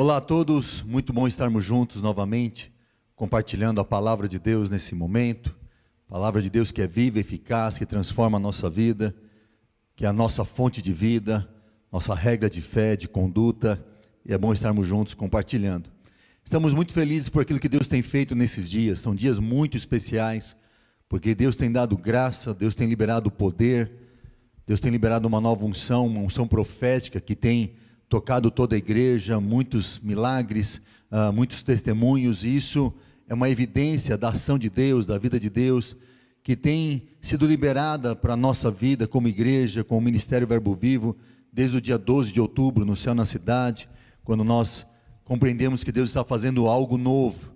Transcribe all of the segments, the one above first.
Olá a todos, muito bom estarmos juntos novamente, compartilhando a palavra de Deus nesse momento, palavra de Deus que é viva, eficaz, que transforma a nossa vida, que é a nossa fonte de vida, nossa regra de fé, de conduta, e é bom estarmos juntos compartilhando. Estamos muito felizes por aquilo que Deus tem feito nesses dias, são dias muito especiais, porque Deus tem dado graça, Deus tem liberado poder, Deus tem liberado uma nova unção, uma unção profética que tem tocado toda a igreja, muitos milagres, muitos testemunhos, e isso é uma evidência da ação de Deus, da vida de Deus, que tem sido liberada para a nossa vida como igreja, como Ministério Verbo Vivo, desde o dia 12 de outubro, no Céu na Cidade, quando nós compreendemos que Deus está fazendo algo novo,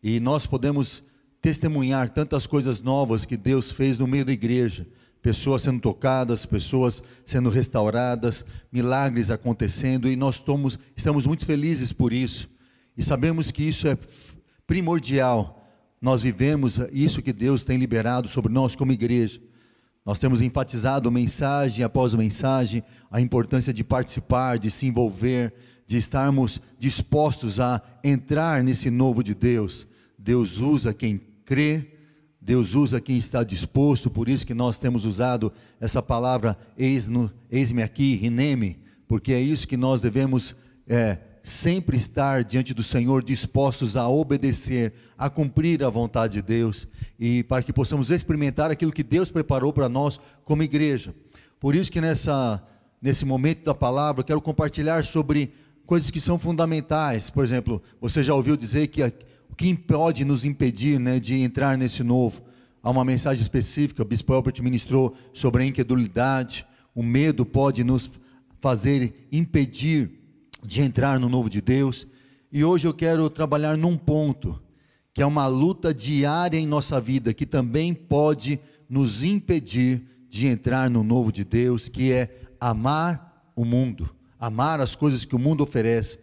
e nós podemos testemunhar tantas coisas novas que Deus fez no meio da igreja, pessoas sendo tocadas, pessoas sendo restauradas, milagres acontecendo, e nós estamos muito felizes por isso, e sabemos que isso é primordial, nós vivemos isso que Deus tem liberado sobre nós como igreja. Nós temos enfatizado mensagem após mensagem, a importância de participar, de se envolver, de estarmos dispostos a entrar nesse novo de Deus. Deus usa quem crê, Deus usa quem está disposto, por isso que nós temos usado essa palavra, eis-me aqui, rineme, porque é isso que nós devemos sempre estar diante do Senhor, dispostos a obedecer, a cumprir a vontade de Deus, e para que possamos experimentar aquilo que Deus preparou para nós como igreja. Por isso que nesse momento da palavra, eu quero compartilhar sobre coisas que são fundamentais. Por exemplo, você já ouviu dizer que o que pode nos impedir, de entrar nesse novo? Há uma mensagem específica, o Bispo Albert ministrou sobre a incredulidade, o medo pode nos fazer impedir de entrar no novo de Deus, e hoje eu quero trabalhar num ponto, que é uma luta diária em nossa vida, que também pode nos impedir de entrar no novo de Deus, que é amar o mundo, amar as coisas que o mundo oferece,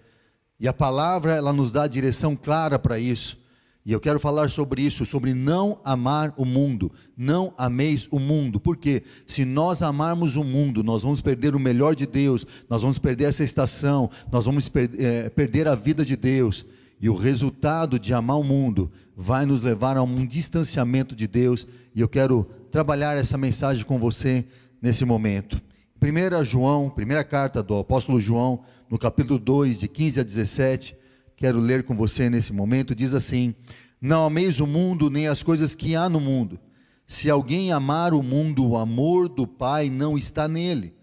e a palavra ela nos dá a direção clara para isso, e eu quero falar sobre isso, sobre não amar o mundo, não ameis o mundo, porque se nós amarmos o mundo, nós vamos perder o melhor de Deus, nós vamos perder essa estação, nós vamos perder a vida de Deus, e o resultado de amar o mundo, vai nos levar a um distanciamento de Deus, e eu quero trabalhar essa mensagem com você, nesse momento. 1 João, primeira carta do apóstolo João, no capítulo 2, de 15 a 17, quero ler com você nesse momento, diz assim: não ameis o mundo, nem as coisas que há no mundo. Se alguém amar o mundo, o amor do Pai não está nele.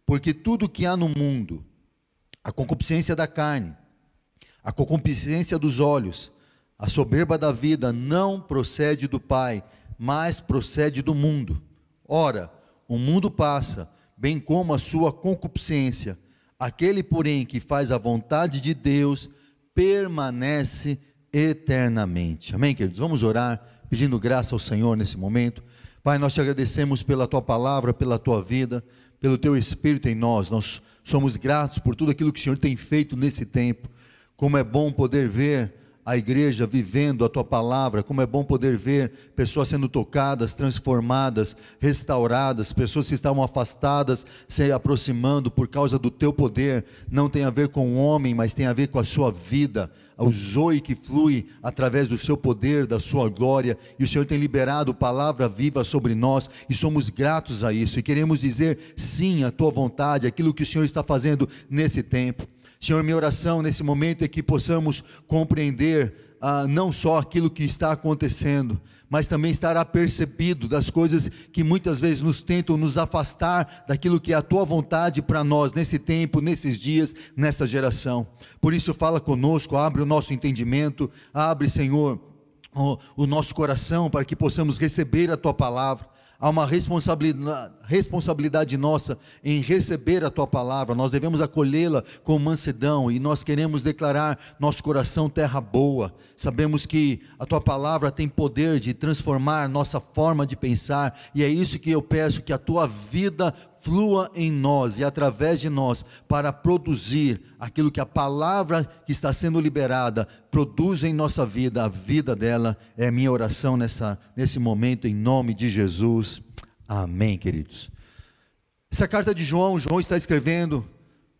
Porque tudo que há no mundo, a concupiscência da carne, a concupiscência dos olhos, a soberba da vida, não procede do Pai, mas procede do mundo. Ora, o mundo passa, bem como a sua concupiscência. Aquele, porém, que faz a vontade de Deus, permanece eternamente. Amém, queridos? Vamos orar, pedindo graça ao Senhor nesse momento. Pai, nós te agradecemos pela tua palavra, pela tua vida, pelo teu Espírito em nós. Nós somos gratos por tudo aquilo que o Senhor tem feito nesse tempo. Como é bom poder ver a igreja vivendo a tua palavra, como é bom poder ver pessoas sendo tocadas, transformadas, restauradas, pessoas que estavam afastadas, se aproximando por causa do teu poder. Não tem a ver com o homem, mas tem a ver com a sua vida, o zoe que flui através do seu poder, da sua glória, e o Senhor tem liberado palavra viva sobre nós, e somos gratos a isso, e queremos dizer sim à tua vontade, aquilo que o Senhor está fazendo nesse tempo. Senhor, minha oração nesse momento é que possamos compreender não só aquilo que está acontecendo, mas também estar apercebido das coisas que muitas vezes nos tentam nos afastar daquilo que é a tua vontade para nós nesse tempo, nesses dias, nessa geração. Por isso fala conosco, abre o nosso entendimento, abre, Senhor, o nosso coração para que possamos receber a tua palavra. Há uma responsabilidade nossa em receber a tua palavra, nós devemos acolhê-la com mansidão, e nós queremos declarar nosso coração terra boa. Sabemos que a tua palavra tem poder de transformar nossa forma de pensar, e é isso que eu peço, que a tua vida flua em nós e através de nós, para produzir aquilo que a palavra que está sendo liberada produz em nossa vida. A vida dela é a minha oração nesse momento, em nome de Jesus, amém, queridos. Essa carta de João está escrevendo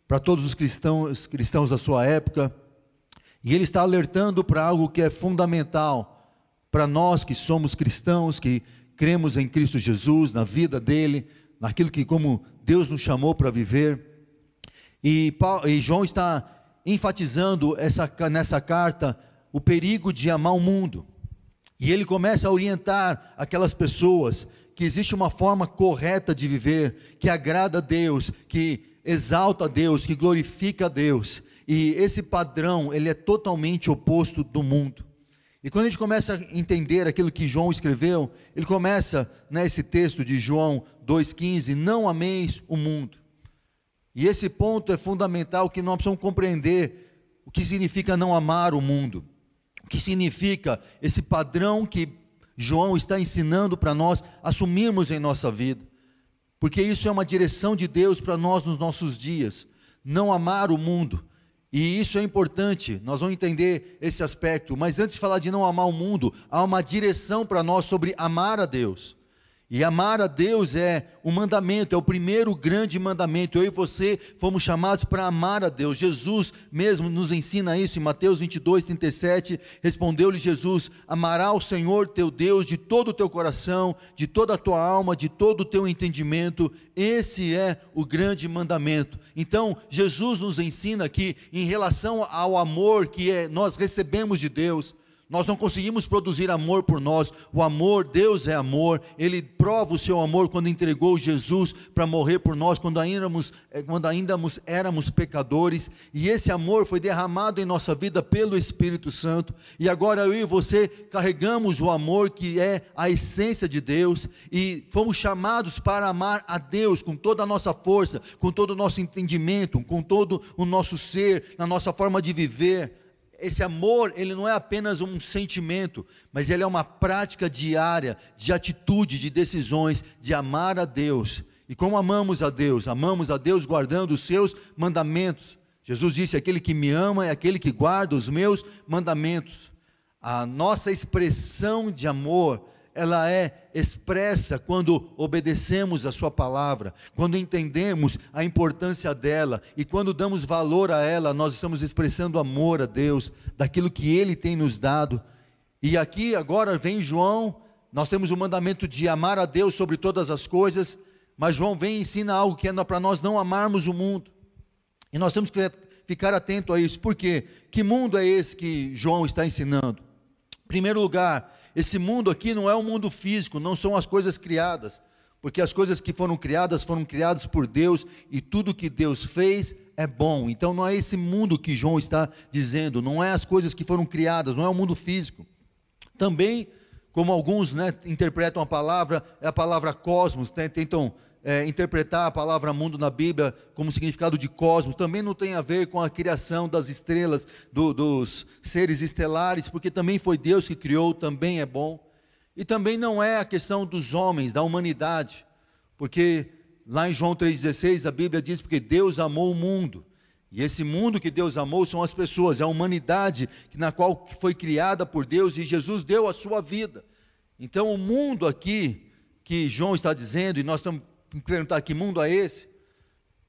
para todos os cristãos da sua época, E ele está alertando para algo que é fundamental para nós que somos cristãos, que cremos em Cristo Jesus, na vida dele, naquilo que como Deus nos chamou para viver. E João está enfatizando nessa carta o perigo de amar o mundo. E ele começa a orientar aquelas pessoas que existe uma forma correta de viver, que agrada a Deus, que exalta a Deus, que glorifica a Deus. E esse padrão, ele é totalmente oposto do mundo. E quando a gente começa a entender aquilo que João escreveu, ele começa nesse texto de João 2,15, não ameis o mundo. E esse ponto é fundamental, que nós precisamos compreender o que significa não amar o mundo. O que significa esse padrão que João está ensinando para nós assumirmos em nossa vida. Porque isso é uma direção de Deus para nós nos nossos dias. Não amar o mundo. E isso é importante, nós vamos entender esse aspecto. Mas antes de falar de não amar o mundo, há uma direção para nós sobre amar a Deus. E amar a Deus é um mandamento, é o primeiro grande mandamento. Eu e você fomos chamados para amar a Deus. Jesus mesmo nos ensina isso em Mateus 22:37. Respondeu-lhe Jesus: amará o Senhor teu Deus de todo o teu coração, de toda a tua alma, de todo o teu entendimento. Esse é o grande mandamento. Então Jesus nos ensina que em relação ao amor que nós recebemos de Deus, nós não conseguimos produzir amor por nós. O amor, Deus é amor. Ele prova o seu amor quando entregou Jesus para morrer por nós, quando ainda éramos pecadores. E esse amor foi derramado em nossa vida pelo Espírito Santo. E agora eu e você carregamos o amor que é a essência de Deus. E fomos chamados para amar a Deus com toda a nossa força, com todo o nosso entendimento, com todo o nosso ser, na nossa forma de viver. Esse amor, ele não é apenas um sentimento, mas ele é uma prática diária, de atitude, de decisões, de amar a Deus. E como amamos a Deus? Amamos a Deus guardando os seus mandamentos. Jesus disse: aquele que me ama é aquele que guarda os meus mandamentos. A nossa expressão de amor, ela é expressa quando obedecemos a sua palavra, quando entendemos a importância dela, e quando damos valor a ela, nós estamos expressando amor a Deus, daquilo que Ele tem nos dado. E aqui agora vem João, nós temos o mandamento de amar a Deus sobre todas as coisas, mas João vem e ensina algo que é para nós não amarmos o mundo, e nós temos que ficar atento a isso. Por quê? Que mundo é esse que João está ensinando? Em primeiro lugar, esse mundo aqui não é um mundo físico, não são as coisas criadas, porque as coisas que foram criadas por Deus, e tudo que Deus fez é bom. Então não é esse mundo que João está dizendo, não é as coisas que foram criadas, não é o mundo físico. Também, como alguns interpretam a palavra, é a palavra cosmos, tentam interpretar a palavra mundo na Bíblia como significado de cosmos, também não tem a ver com a criação das estrelas, dos seres estelares, porque também foi Deus que criou, também é bom. E também não é a questão dos homens, da humanidade, porque lá em João 3,16 a Bíblia diz: porque Deus amou o mundo, e esse mundo que Deus amou são as pessoas, é a humanidade na qual foi criada por Deus, e Jesus deu a sua vida. Então o mundo aqui que João está dizendo, e nós estamos perguntar: que mundo é esse?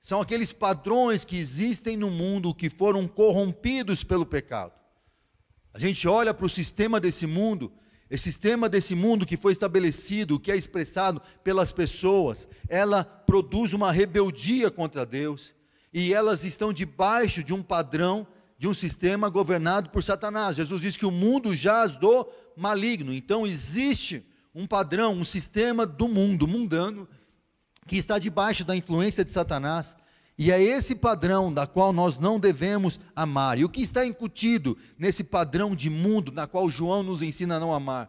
São aqueles padrões que existem no mundo, que foram corrompidos pelo pecado. A gente olha para o sistema desse mundo, esse sistema desse mundo que foi estabelecido, que é expressado pelas pessoas, ela produz uma rebeldia contra Deus, e elas estão debaixo de um padrão, de um sistema governado por Satanás. Jesus diz que o mundo jaz do maligno. Então existe um padrão, um sistema do mundo, mundano, que está debaixo da influência de Satanás, e é esse padrão da qual nós não devemos amar. E o que está incutido nesse padrão de mundo, na qual João nos ensina a não amar,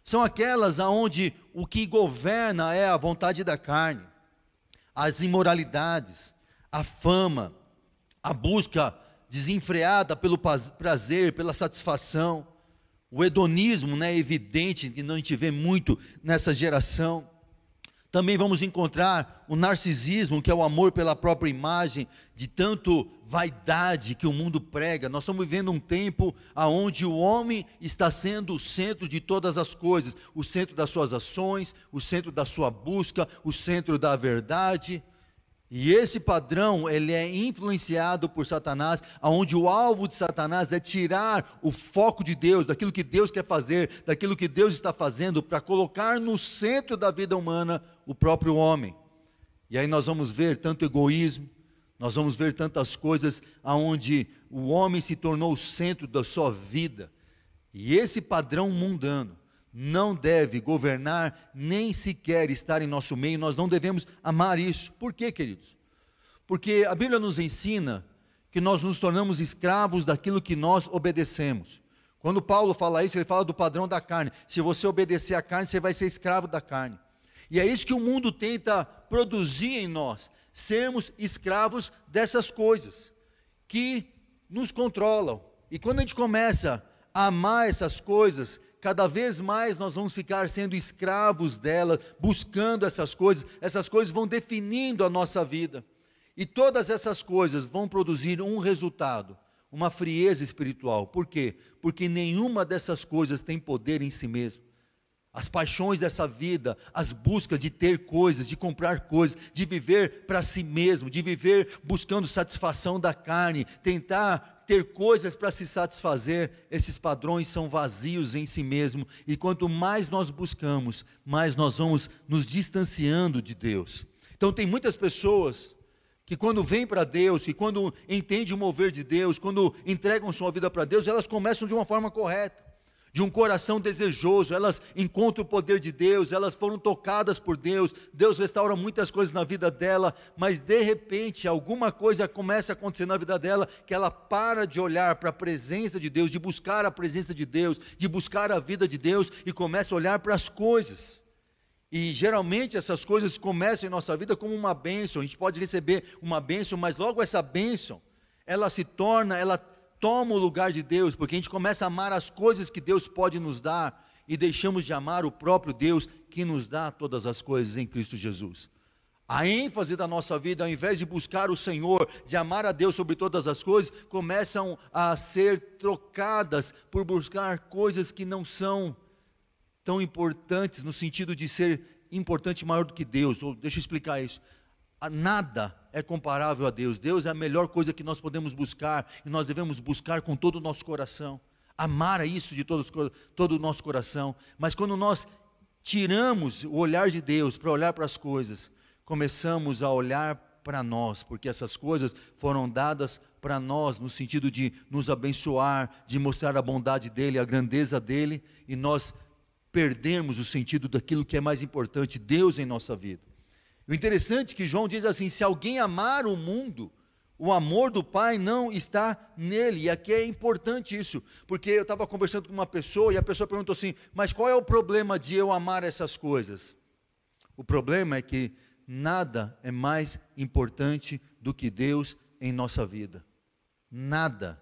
são aquelas onde o que governa é a vontade da carne, as imoralidades, a fama, a busca desenfreada pelo prazer, pela satisfação, o hedonismo, evidente, que a gente vê muito nessa geração. Também vamos encontrar o narcisismo, que é o amor pela própria imagem, de tanto vaidade que o mundo prega. Nós estamos vivendo um tempo onde o homem está sendo o centro de todas as coisas, o centro das suas ações, o centro da sua busca, o centro da verdade. E esse padrão, ele é influenciado por Satanás, onde o alvo de Satanás é tirar o foco de Deus, daquilo que Deus quer fazer, daquilo que Deus está fazendo, para colocar no centro da vida humana o próprio homem. E aí nós vamos ver tanto egoísmo, nós vamos ver tantas coisas onde o homem se tornou o centro da sua vida. E esse padrão mundano não deve governar, nem sequer estar em nosso meio. Nós não devemos amar isso. Por quê, queridos? Porque a Bíblia nos ensina que nós nos tornamos escravos daquilo que nós obedecemos. Quando Paulo fala isso, ele fala do padrão da carne. Se você obedecer à carne, você vai ser escravo da carne. E é isso que o mundo tenta produzir em nós, sermos escravos dessas coisas que nos controlam. E quando a gente começa a amar essas coisas, cada vez mais nós vamos ficar sendo escravos delas, buscando essas coisas vão definindo a nossa vida, e todas essas coisas vão produzir um resultado, uma frieza espiritual. Por quê? Porque nenhuma dessas coisas tem poder em si mesmo. As paixões dessa vida, as buscas de ter coisas, de comprar coisas, de viver para si mesmo, de viver buscando satisfação da carne, tentar ter coisas para se satisfazer, esses padrões são vazios em si mesmo, e quanto mais nós buscamos, mais nós vamos nos distanciando de Deus. Então tem muitas pessoas que quando vêm para Deus, que quando entendem o mover de Deus, quando entregam sua vida para Deus, elas começam de uma forma correta, de um coração desejoso, elas encontram o poder de Deus, elas foram tocadas por Deus, Deus restaura muitas coisas na vida dela, mas de repente alguma coisa começa a acontecer na vida dela, que ela para de olhar para a presença de Deus, de buscar a presença de Deus, de buscar a vida de Deus, e começa a olhar para as coisas. E geralmente essas coisas começam em nossa vida como uma bênção, a gente pode receber uma bênção, mas logo essa bênção, ela toma o lugar de Deus, porque a gente começa a amar as coisas que Deus pode nos dar, e deixamos de amar o próprio Deus, que nos dá todas as coisas em Cristo Jesus. A ênfase da nossa vida, ao invés de buscar o Senhor, de amar a Deus sobre todas as coisas, começam a ser trocadas por buscar coisas que não são tão importantes, no sentido de ser importante maior do que Deus. Ou deixa eu explicar isso. Nada é comparável a Deus. Deus é a melhor coisa que nós podemos buscar, e nós devemos buscar com todo o nosso coração, amar isso de todo o nosso coração. Mas quando nós tiramos o olhar de Deus para olhar para as coisas, começamos a olhar para nós, porque essas coisas foram dadas para nós, no sentido de nos abençoar, de mostrar a bondade dEle, a grandeza dEle, e nós perdemos o sentido daquilo que é mais importante, Deus em nossa vida. O interessante é que João diz assim: se alguém amar o mundo, o amor do Pai não está nele. E aqui é importante isso, porque eu estava conversando com uma pessoa, e a pessoa perguntou assim: mas qual é o problema de eu amar essas coisas? O problema é que nada é mais importante do que Deus em nossa vida. Nada.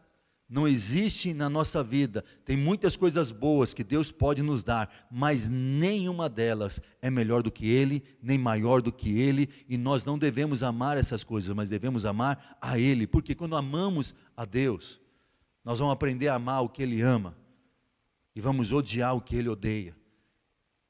Não existe na nossa vida. Tem muitas coisas boas que Deus pode nos dar, mas nenhuma delas é melhor do que Ele, nem maior do que Ele, e nós não devemos amar essas coisas, mas devemos amar a Ele, porque quando amamos a Deus, nós vamos aprender a amar o que Ele ama, e vamos odiar o que Ele odeia.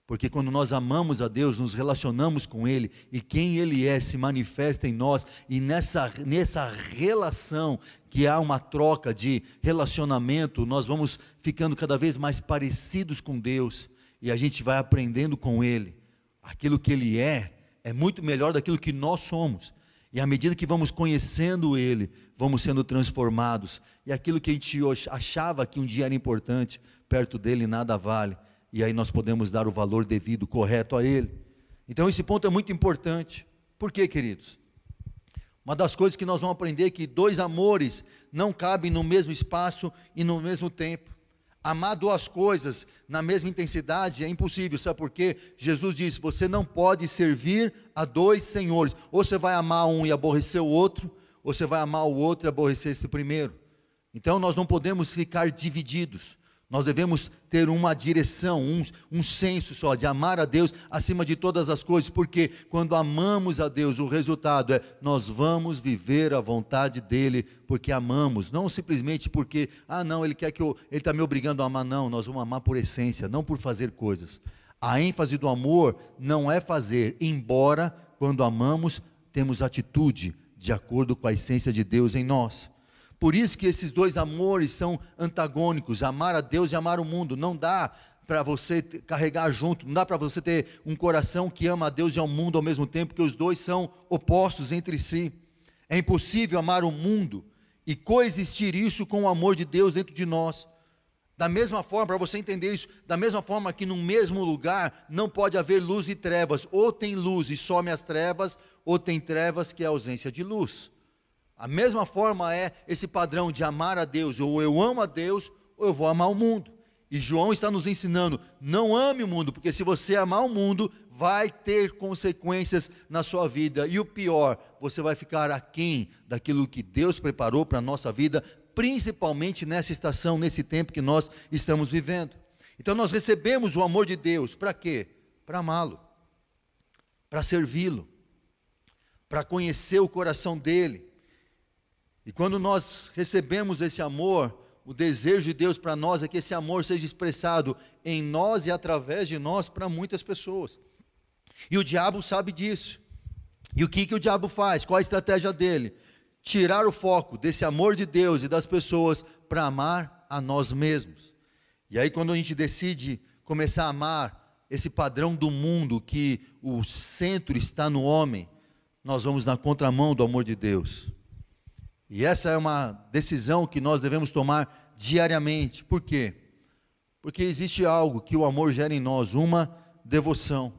Porque quando nós amamos a Deus, nos relacionamos com Ele, e quem Ele é se manifesta em nós, e nessa relação, que há uma troca de relacionamento, nós vamos ficando cada vez mais parecidos com Deus, e a gente vai aprendendo com Ele. Aquilo que Ele é muito melhor daquilo que nós somos, e à medida que vamos conhecendo Ele, vamos sendo transformados, e aquilo que a gente achava que um dia era importante, perto dEle nada vale, e aí nós podemos dar o valor devido, correto a Ele. Então esse ponto é muito importante. Por quê, queridos? Uma das coisas que nós vamos aprender é que dois amores não cabem no mesmo espaço e no mesmo tempo. Amar duas coisas na mesma intensidade é impossível. Sabe por quê? Jesus disse: você não pode servir a dois senhores. Ou você vai amar um e aborrecer o outro, ou você vai amar o outro e aborrecer esse primeiro. Então nós não podemos ficar divididos. Nós devemos ter uma direção, um senso só, de amar a Deus acima de todas as coisas, porque quando amamos a Deus, o resultado é, nós vamos viver a vontade dEle, porque amamos, não simplesmente porque, não, Ele quer que Ele está me obrigando a amar, não, nós vamos amar por essência, não por fazer coisas. A ênfase do amor não é fazer, embora quando amamos, temos atitude de acordo com a essência de Deus em nós. Por isso que esses dois amores são antagônicos, amar a Deus e amar o mundo. Não dá para você carregar junto, não dá para você ter um coração que ama a Deus e ao mundo ao mesmo tempo, porque os dois são opostos entre si. É impossível amar o mundo e coexistir isso com o amor de Deus dentro de nós. Da mesma forma, para você entender isso, da mesma forma que no mesmo lugar não pode haver luz e trevas, ou tem luz e some as trevas, ou tem trevas que é a ausência de luz. A mesma forma é esse padrão de amar a Deus, ou eu amo a Deus, ou eu vou amar o mundo. E João está nos ensinando, não ame o mundo, porque se você amar o mundo, vai ter consequências na sua vida, e o pior, você vai ficar aquém daquilo que Deus preparou para a nossa vida, principalmente nessa estação, nesse tempo que nós estamos vivendo. Então nós recebemos o amor de Deus, para quê? Para amá-lo, para servi-lo, para conhecer o coração dele. E quando nós recebemos esse amor, o desejo de Deus para nós é que esse amor seja expressado em nós e através de nós para muitas pessoas. E o diabo sabe disso. E o que o diabo faz? Qual a estratégia dele? Tirar o foco desse amor de Deus e das pessoas para amar a nós mesmos. E aí quando a gente decide começar a amar esse padrão do mundo, que o centro está no homem, nós vamos na contramão do amor de Deus. E essa é uma decisão que nós devemos tomar diariamente. Por quê? Porque existe algo que o amor gera em nós, uma devoção.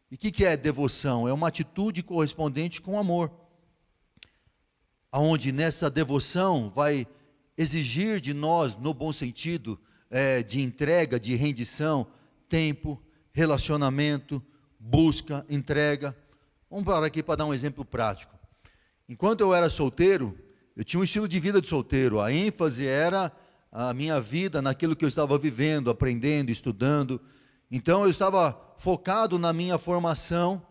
E o que é devoção? É uma atitude correspondente com o amor. Onde nessa devoção vai exigir de nós, no bom sentido, de entrega, de rendição, tempo, relacionamento, busca, entrega. Vamos parar aqui para dar um exemplo prático. Enquanto eu era solteiro, eu tinha um estilo de vida de solteiro, a ênfase era a minha vida naquilo que eu estava vivendo, aprendendo, estudando. Então eu estava focado na minha formação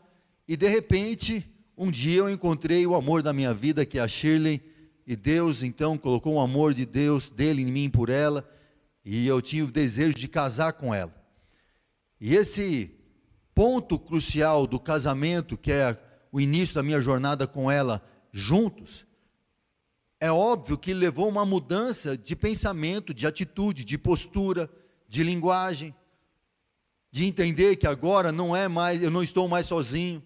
e de repente, um dia eu encontrei o amor da minha vida, que é a Shirley, e Deus então colocou o amor de Deus, dele em mim por ela, e eu tinha o desejo de casar com ela. E esse ponto crucial do casamento, que é o início da minha jornada com ela juntos, é óbvio que levou uma mudança de pensamento, de atitude, de postura, de linguagem, de entender que agora não é mais, eu não estou mais sozinho,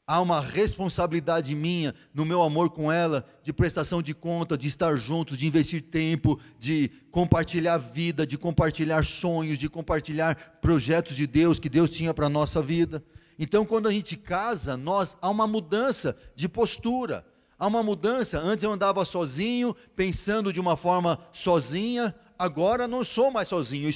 há uma responsabilidade minha no meu amor com ela, de prestação de conta, de estar juntos, de investir tempo, de compartilhar vida, de compartilhar sonhos, de compartilhar projetos de Deus que Deus tinha para a nossa vida. Então quando a gente casa, há uma mudança de postura, há uma mudança. Antes eu andava sozinho, pensando de uma forma sozinha, agora não sou mais sozinho,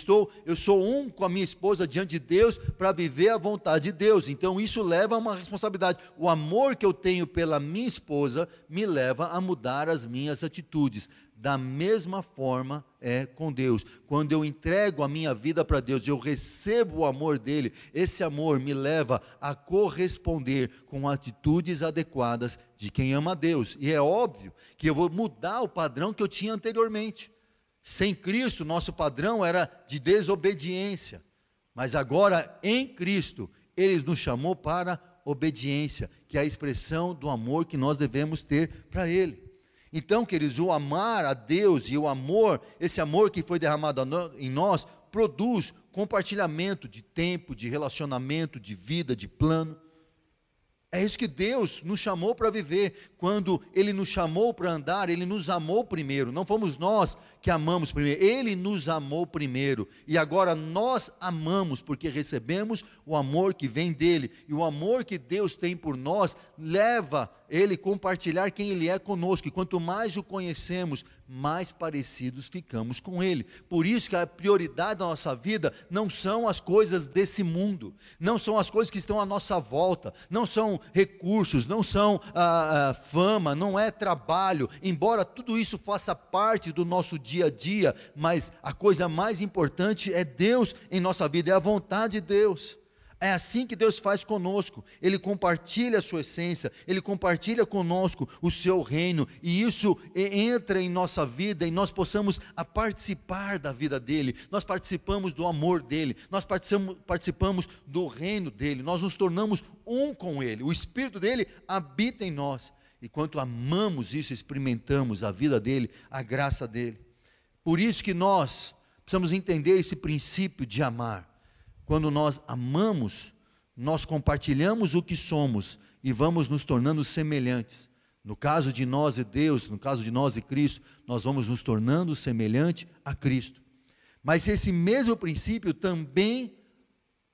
eu sou um com a minha esposa diante de Deus, para viver a vontade de Deus. Então isso leva a uma responsabilidade. O amor que eu tenho pela minha esposa me leva a mudar as minhas atitudes. Da mesma forma é com Deus. Quando eu entrego a minha vida para Deus, eu recebo o amor dele, esse amor me leva a corresponder com atitudes adequadas de quem ama a Deus. E é óbvio que eu vou mudar o padrão que eu tinha anteriormente. Sem Cristo, nosso padrão era de desobediência, mas agora em Cristo, Ele nos chamou para obediência, que é a expressão do amor que nós devemos ter para Ele. Então, queridos, o amar a Deus e o amor, esse amor que foi derramado em nós, produz compartilhamento de tempo, de relacionamento, de vida, de plano. É isso que Deus nos chamou para viver. Quando Ele nos chamou para andar, Ele nos amou primeiro. Não fomos nós que amamos primeiro, Ele nos amou primeiro. E agora nós amamos, porque recebemos o amor que vem dEle. E o amor que Deus tem por nós, leva Ele a compartilhar quem Ele é conosco. E quanto mais o conhecemos, mais parecidos ficamos com Ele. Por isso que a prioridade da nossa vida não são as coisas desse mundo, não são as coisas que estão à nossa volta, não são recursos, não são fama, não é trabalho, embora tudo isso faça parte do nosso dia a dia, mas a coisa mais importante é Deus em nossa vida, é a vontade de Deus. É assim que Deus faz conosco. Ele compartilha a sua essência, Ele compartilha conosco o seu reino, e isso entra em nossa vida, e nós possamos participar da vida dEle. Nós participamos do amor dEle, nós participamos do reino dEle, nós nos tornamos um com Ele, o Espírito dEle habita em nós, e quanto amamos isso, experimentamos a vida dEle, a graça dEle. Por isso que nós precisamos entender esse princípio de amar. Quando nós amamos, nós compartilhamos o que somos e vamos nos tornando semelhantes. No caso de nós e Deus, no caso de nós e Cristo, nós vamos nos tornando semelhante a Cristo. Mas esse mesmo princípio também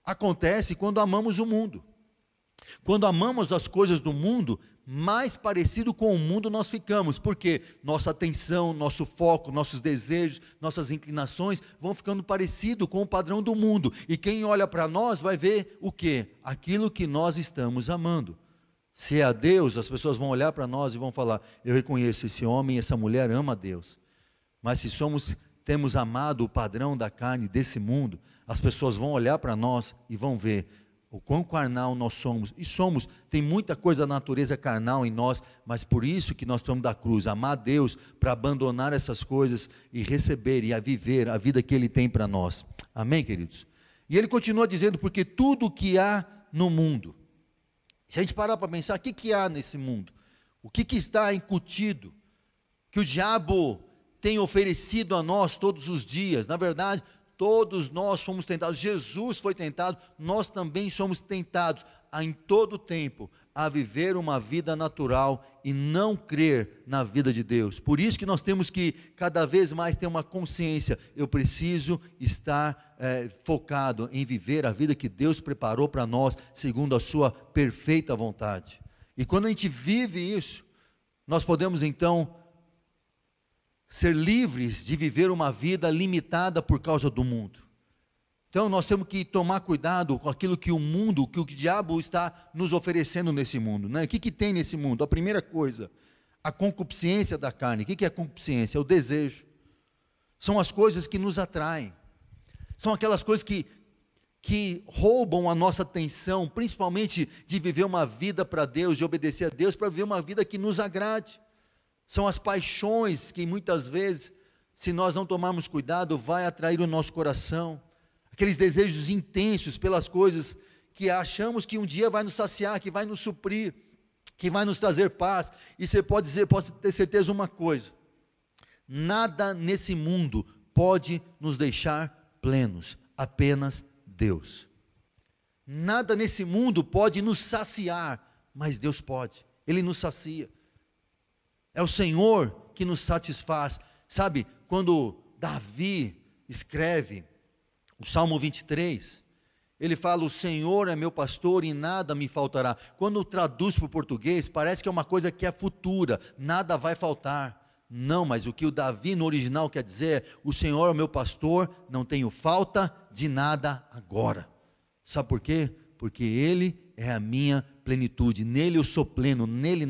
acontece quando amamos o mundo. Quando amamos as coisas do mundo, mais parecido com o mundo nós ficamos, porque nossa atenção, nosso foco, nossos desejos, nossas inclinações vão ficando parecido com o padrão do mundo, e quem olha para nós vai ver o quê? Aquilo que nós estamos amando. Se é a Deus, as pessoas vão olhar para nós e vão falar, eu reconheço, esse homem, essa mulher ama a Deus. Mas se temos amado o padrão da carne desse mundo, as pessoas vão olhar para nós e vão ver o quão carnal nós somos, e somos, tem muita coisa da natureza carnal em nós, mas por isso que nós precisamos da cruz, amar a Deus, para abandonar essas coisas, e receber, e a viver a vida que Ele tem para nós, amém, queridos? E ele continua dizendo, porque tudo que há no mundo, se a gente parar para pensar, o que há nesse mundo? O que está incutido, que o diabo tem oferecido a nós todos os dias? Na verdade, todos nós fomos tentados, Jesus foi tentado, nós também somos tentados em todo o tempo a viver uma vida natural e não crer na vida de Deus. Por isso que nós temos que cada vez mais ter uma consciência, eu preciso estar focado em viver a vida que Deus preparou para nós, segundo a sua perfeita vontade. E quando a gente vive isso, nós podemos então ser livres de viver uma vida limitada por causa do mundo. Então nós temos que tomar cuidado com aquilo que o mundo, que o diabo está nos oferecendo nesse mundo, né? O que tem nesse mundo? A primeira coisa, a concupiscência da carne. O que é a concupiscência? É o desejo. São as coisas que nos atraem. São aquelas coisas que roubam a nossa atenção, principalmente de viver uma vida para Deus, de obedecer a Deus, para viver uma vida que nos agrade. São as paixões que muitas vezes, se nós não tomarmos cuidado, vai atrair o nosso coração. Aqueles desejos intensos pelas coisas que achamos que um dia vai nos saciar, que vai nos suprir, que vai nos trazer paz. E você pode ter certeza uma coisa, nada nesse mundo pode nos deixar plenos, apenas Deus. Nada nesse mundo pode nos saciar, mas Deus pode, Ele nos sacia. É o Senhor que nos satisfaz. Sabe, quando Davi escreve o Salmo 23, ele fala, o Senhor é meu pastor e nada me faltará. Quando traduz para o português, parece que é uma coisa que é futura, nada vai faltar. Não, mas o que o Davi no original quer dizer é, o Senhor é o meu pastor, não tenho falta de nada agora. Sabe por quê? Porque Ele é a minha plenitude, nele eu sou pleno, nele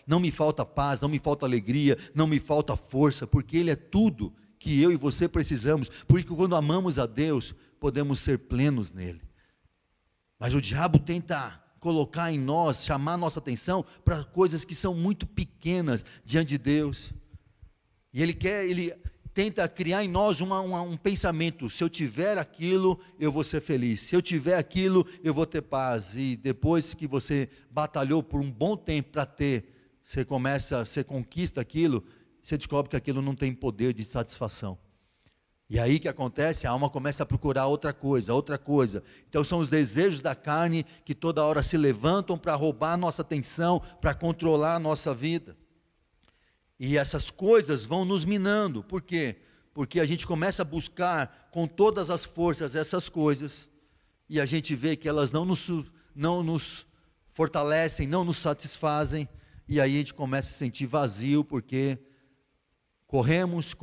não me falta paz, não me falta alegria, não me falta força, porque Ele é tudo que eu e você precisamos. Por isso que quando amamos a Deus, podemos ser plenos nele. Mas o diabo tenta colocar em nós, chamar nossa atenção para coisas que são muito pequenas diante de Deus, e ele tenta criar em nós um pensamento, se eu tiver aquilo, eu vou ser feliz, se eu tiver aquilo, eu vou ter paz, e depois que você batalhou por um bom tempo para ter, você conquista aquilo, você descobre que aquilo não tem poder de satisfação, e aí que acontece? A alma começa a procurar outra coisa, então são os desejos da carne, que toda hora se levantam para roubar a nossa atenção, para controlar a nossa vida, e essas coisas vão nos minando. Por quê? Porque a gente começa a buscar com todas as forças essas coisas, e a gente vê que elas não nos fortalecem, não nos satisfazem, e aí a gente começa a se sentir vazio, porque corremos,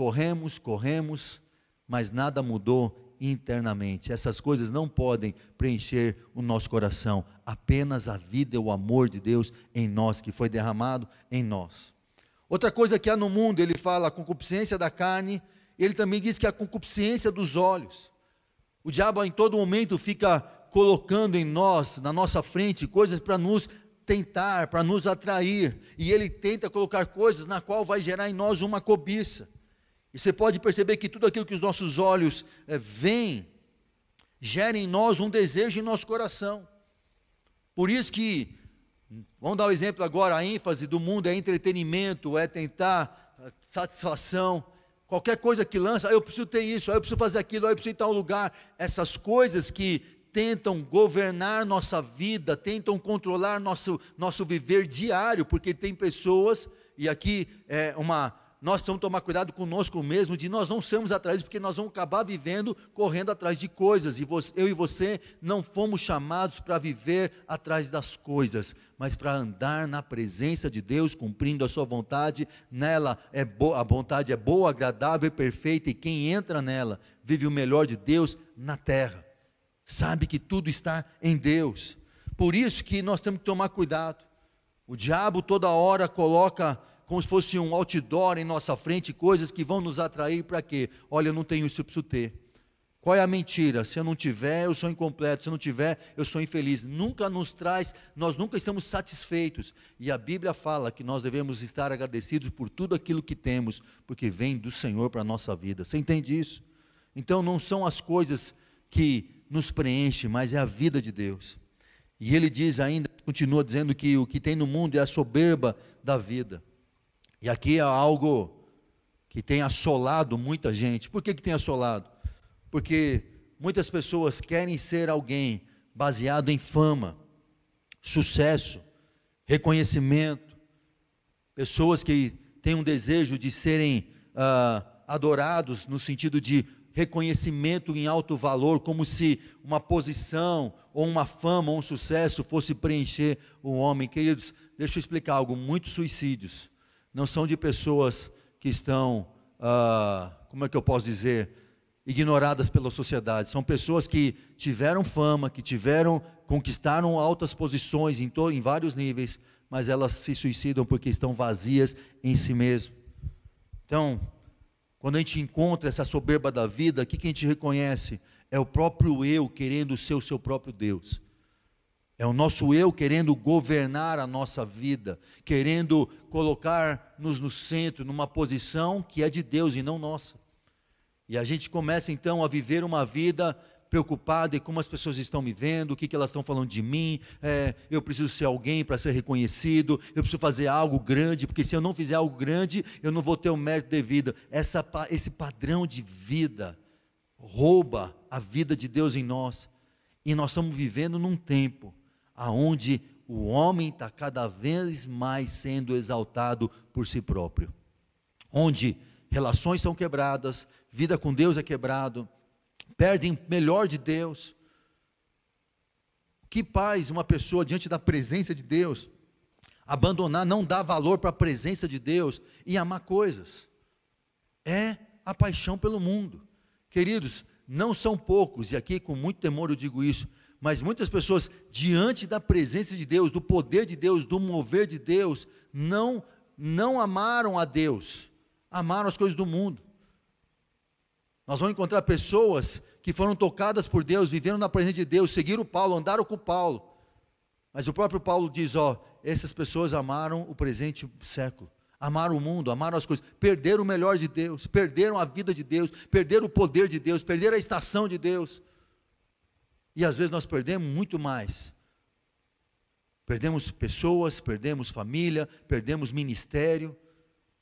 mas nada mudou internamente. Essas coisas não podem preencher o nosso coração, apenas a vida e o amor de Deus em nós, que foi derramado em nós. Outra coisa que há no mundo, ele fala a concupiscência da carne, ele também diz que a concupiscência dos olhos. O diabo em todo momento fica colocando em nós, na nossa frente, coisas para nos tentar, para nos atrair, e ele tenta colocar coisas na qual vai gerar em nós uma cobiça. E você pode perceber que tudo aquilo que os nossos olhos veem, gera em nós um desejo em nosso coração. Por isso que, vamos dar um exemplo agora, a ênfase do mundo é entretenimento, é tentar satisfação. Qualquer coisa que lança, eu preciso ter isso, eu preciso fazer aquilo, eu preciso ir a tal lugar. Essas coisas que tentam governar nossa vida, tentam controlar nosso viver diário, porque tem pessoas, e aqui nós precisamos tomar cuidado conosco mesmo, de nós não sermos atraídos, porque nós vamos acabar vivendo, correndo atrás de coisas, e eu e você não fomos chamados para viver atrás das coisas, mas para andar na presença de Deus, cumprindo a sua vontade. Nela a vontade é boa, agradável e perfeita, e quem entra nela, vive o melhor de Deus na terra, sabe que tudo está em Deus. Por isso que nós temos que tomar cuidado. O diabo toda hora coloca como se fosse um outdoor em nossa frente, coisas que vão nos atrair para quê? Olha, eu não tenho isso, eu preciso ter. Qual é a mentira? Se eu não tiver, eu sou incompleto, se eu não tiver, eu sou infeliz. Nós nunca estamos satisfeitos, e a Bíblia fala que nós devemos estar agradecidos por tudo aquilo que temos, porque vem do Senhor para a nossa vida. Você entende isso? Então não são as coisas que nos preenchem, mas é a vida de Deus. E ele diz ainda, continua dizendo que o que tem no mundo é a soberba da vida. E aqui é algo que tem assolado muita gente. Por que tem assolado? Porque muitas pessoas querem ser alguém baseado em fama, sucesso, reconhecimento. Pessoas que têm um desejo de serem adorados no sentido de reconhecimento em alto valor, como se uma posição, ou uma fama, ou um sucesso fosse preencher o homem. Queridos, deixa eu explicar algo. Muitos suicídios não são de pessoas que estão, como é que eu posso dizer, ignoradas pela sociedade. São pessoas que tiveram fama, conquistaram altas posições em vários níveis, mas elas se suicidam porque estão vazias em si mesmo. Então, quando a gente encontra essa soberba da vida, o que a gente reconhece? É o próprio eu querendo ser o seu próprio Deus. É o nosso eu querendo governar a nossa vida, querendo colocar-nos no centro, numa posição que é de Deus e não nossa. E a gente começa então a viver uma vida preocupada em como as pessoas estão me vendo, o que elas estão falando de mim, eu preciso ser alguém para ser reconhecido, eu preciso fazer algo grande, porque se eu não fizer algo grande, eu não vou ter o mérito devido. Esse padrão de vida rouba a vida de Deus em nós, e nós estamos vivendo num tempo aonde o homem está cada vez mais sendo exaltado por si próprio, onde relações são quebradas, vida com Deus é quebrado, perdem o melhor de Deus. Que paz uma pessoa diante da presença de Deus abandonar, não dar valor para a presença de Deus e amar coisas? É a paixão pelo mundo. Queridos, não são poucos, e aqui com muito temor eu digo isso, mas muitas pessoas diante da presença de Deus, do poder de Deus, do mover de Deus, não amaram a Deus, amaram as coisas do mundo. Nós vamos encontrar pessoas que foram tocadas por Deus, viveram na presença de Deus, seguiram Paulo, andaram com Paulo, mas o próprio Paulo diz, essas pessoas amaram o presente século, amaram o mundo, amaram as coisas, perderam o melhor de Deus, perderam a vida de Deus, perderam o poder de Deus, perderam a estação de Deus. E às vezes nós perdemos muito mais. Perdemos pessoas, perdemos família, perdemos ministério,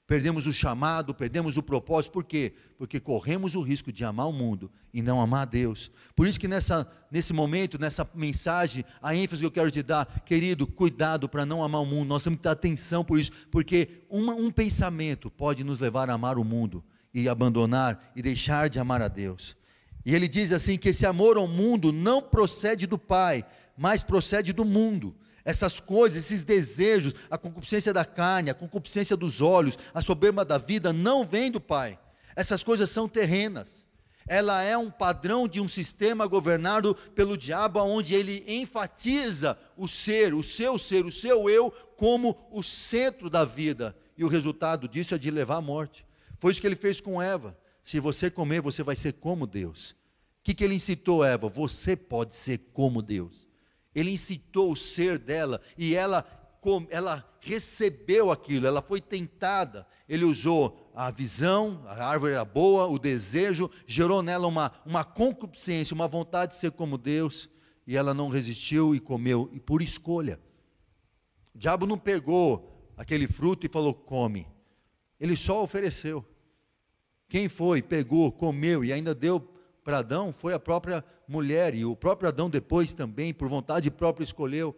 perdemos o chamado, perdemos o propósito. Por quê? Porque corremos o risco de amar o mundo e não amar a Deus. Por isso que nesse momento, nessa mensagem, a ênfase que eu quero te dar, querido, cuidado para não amar o mundo. Nós temos que dar atenção por isso, porque um pensamento pode nos levar a amar o mundo e abandonar e deixar de amar a Deus. E ele diz assim, que esse amor ao mundo não procede do Pai, mas procede do mundo. Essas coisas, esses desejos, a concupiscência da carne, a concupiscência dos olhos, a soberba da vida, não vem do Pai. Essas coisas são terrenas. Ela é um padrão de um sistema governado pelo diabo, onde ele enfatiza o seu eu, como o centro da vida. E o resultado disso é de levar à morte. Foi isso que ele fez com Eva. Se você comer, você vai ser como Deus. que ele incitou Eva? Você pode ser como Deus. Ele incitou o ser dela, e ela recebeu aquilo, ela foi tentada. Ele usou a visão, a árvore era boa, o desejo, gerou nela uma concupiscência, uma vontade de ser como Deus, e ela não resistiu e comeu, e por escolha. O diabo não pegou aquele fruto e falou, come. Ele só ofereceu. Quem foi, pegou, comeu e ainda deu para Adão, foi a própria mulher, e o próprio Adão depois também, por vontade própria, escolheu.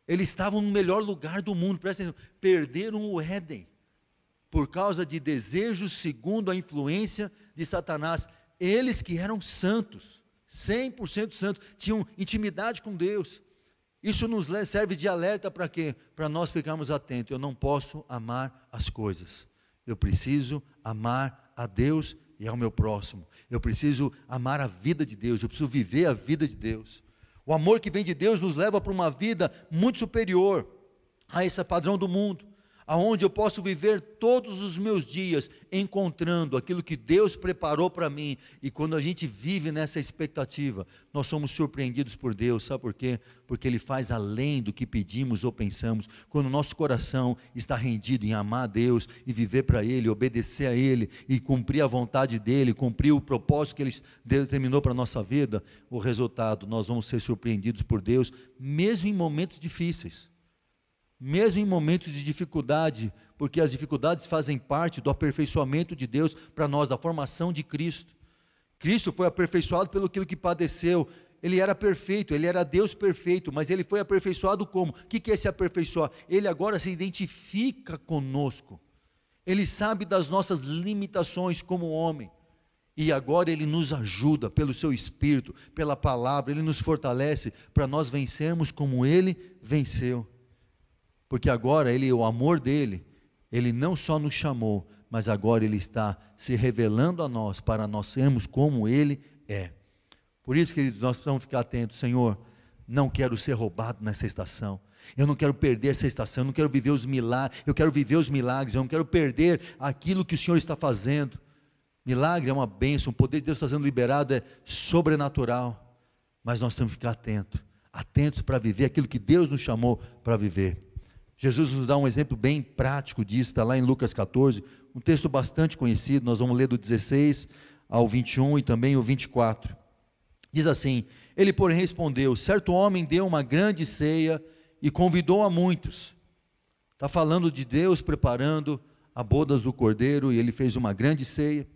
Eles estavam no melhor lugar do mundo, presta atenção, perderam o Éden, por causa de desejos segundo a influência de Satanás. Eles que eram santos, 100% santos, tinham intimidade com Deus. Isso nos serve de alerta para quê? Para nós ficarmos atentos. Eu não posso amar as coisas, eu preciso amar a Deus e ao meu próximo. Eu preciso amar a vida de Deus, eu preciso viver a vida de Deus. O amor que vem de Deus nos leva para uma vida muito superior a esse padrão do mundo, aonde eu posso viver todos os meus dias encontrando aquilo que Deus preparou para mim. E quando a gente vive nessa expectativa, nós somos surpreendidos por Deus. Sabe por quê? Porque Ele faz além do que pedimos ou pensamos. Quando o nosso coração está rendido em amar a Deus e viver para Ele, obedecer a Ele e cumprir a vontade dEle, cumprir o propósito que Ele determinou para a nossa vida, o resultado, nós vamos ser surpreendidos por Deus, mesmo em momentos difíceis. Mesmo em momentos de dificuldade, porque as dificuldades fazem parte do aperfeiçoamento de Deus para nós, da formação de Cristo. Cristo foi aperfeiçoado pelo aquilo que padeceu. Ele era perfeito, Ele era Deus perfeito, mas Ele foi aperfeiçoado como? O que é se aperfeiçoar? Ele agora se identifica conosco, Ele sabe das nossas limitações como homem, e agora Ele nos ajuda pelo Seu Espírito, pela palavra, Ele nos fortalece para nós vencermos como Ele venceu. Porque agora o amor dele, Ele não só nos chamou, mas agora Ele está se revelando a nós, para nós sermos como Ele é. Por isso, queridos, nós precisamos ficar atentos. Senhor, não quero ser roubado nessa estação, eu não quero perder essa estação, eu não quero viver os milagres, eu quero viver os milagres, eu não quero perder aquilo que o Senhor está fazendo. Milagre é uma bênção, o poder de Deus está sendo liberado, é sobrenatural, mas nós temos que ficar atentos para viver aquilo que Deus nos chamou para viver. Jesus nos dá um exemplo bem prático disso, está lá em Lucas 14, um texto bastante conhecido. Nós vamos ler do 16 ao 21 e também o 24, diz assim: ele porém respondeu, certo homem deu uma grande ceia e convidou a muitos. Está falando de Deus preparando a bodas do Cordeiro, e Ele fez uma grande ceia,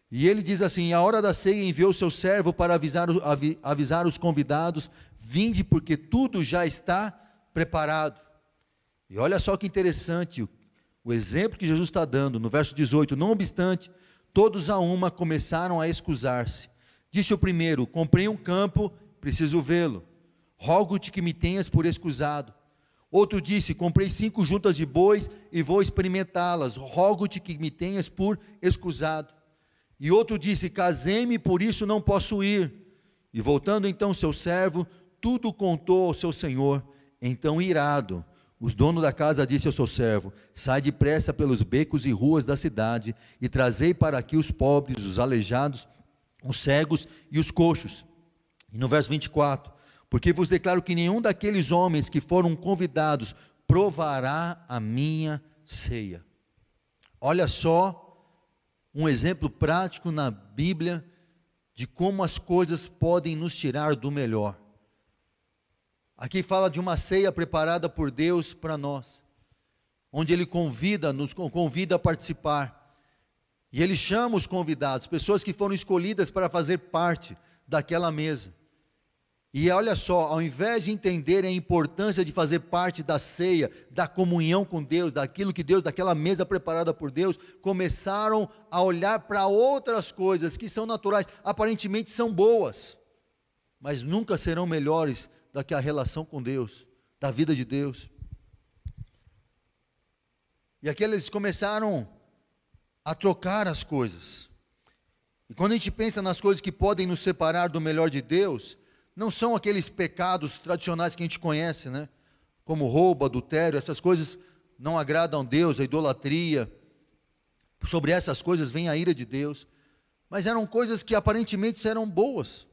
e Ele diz assim, a hora da ceia enviou seu servo para avisar os convidados, vinde porque tudo já está preparado. E olha só que interessante, o exemplo que Jesus está dando, no verso 18, não obstante, todos a uma começaram a excusar-se. Disse o primeiro, comprei um campo, preciso vê-lo, rogo-te que me tenhas por excusado. Outro disse, comprei 5 juntas de bois e vou experimentá-las, rogo-te que me tenhas por excusado. E outro disse, casei-me, por isso não posso ir. E voltando então seu servo, tudo contou ao seu senhor. Então irado, o dono da casa disse ao seu servo, sai depressa pelos becos e ruas da cidade, e trazei para aqui os pobres, os aleijados, os cegos e os coxos. E no verso 24, porque vos declaro que nenhum daqueles homens que foram convidados provará a minha ceia. Olha só, um exemplo prático na Bíblia, de como as coisas podem nos tirar do melhor. Aqui fala de uma ceia preparada por Deus para nós, onde Ele nos convida a participar, e Ele chama os convidados, pessoas que foram escolhidas para fazer parte daquela mesa. E olha só, ao invés de entenderem a importância de fazer parte da ceia, da comunhão com Deus, daquilo que Deus, daquela mesa preparada por Deus, começaram a olhar para outras coisas que são naturais, aparentemente são boas, mas nunca serão melhores do que a relação com Deus, da vida de Deus. E aqui eles começaram a trocar as coisas. E quando a gente pensa nas coisas que podem nos separar do melhor de Deus, não são aqueles pecados tradicionais que a gente conhece, né? Como roubo, adultério, essas coisas não agradam a Deus, a idolatria. Sobre essas coisas vem a ira de Deus. mas eram coisas que aparentemente eram boas.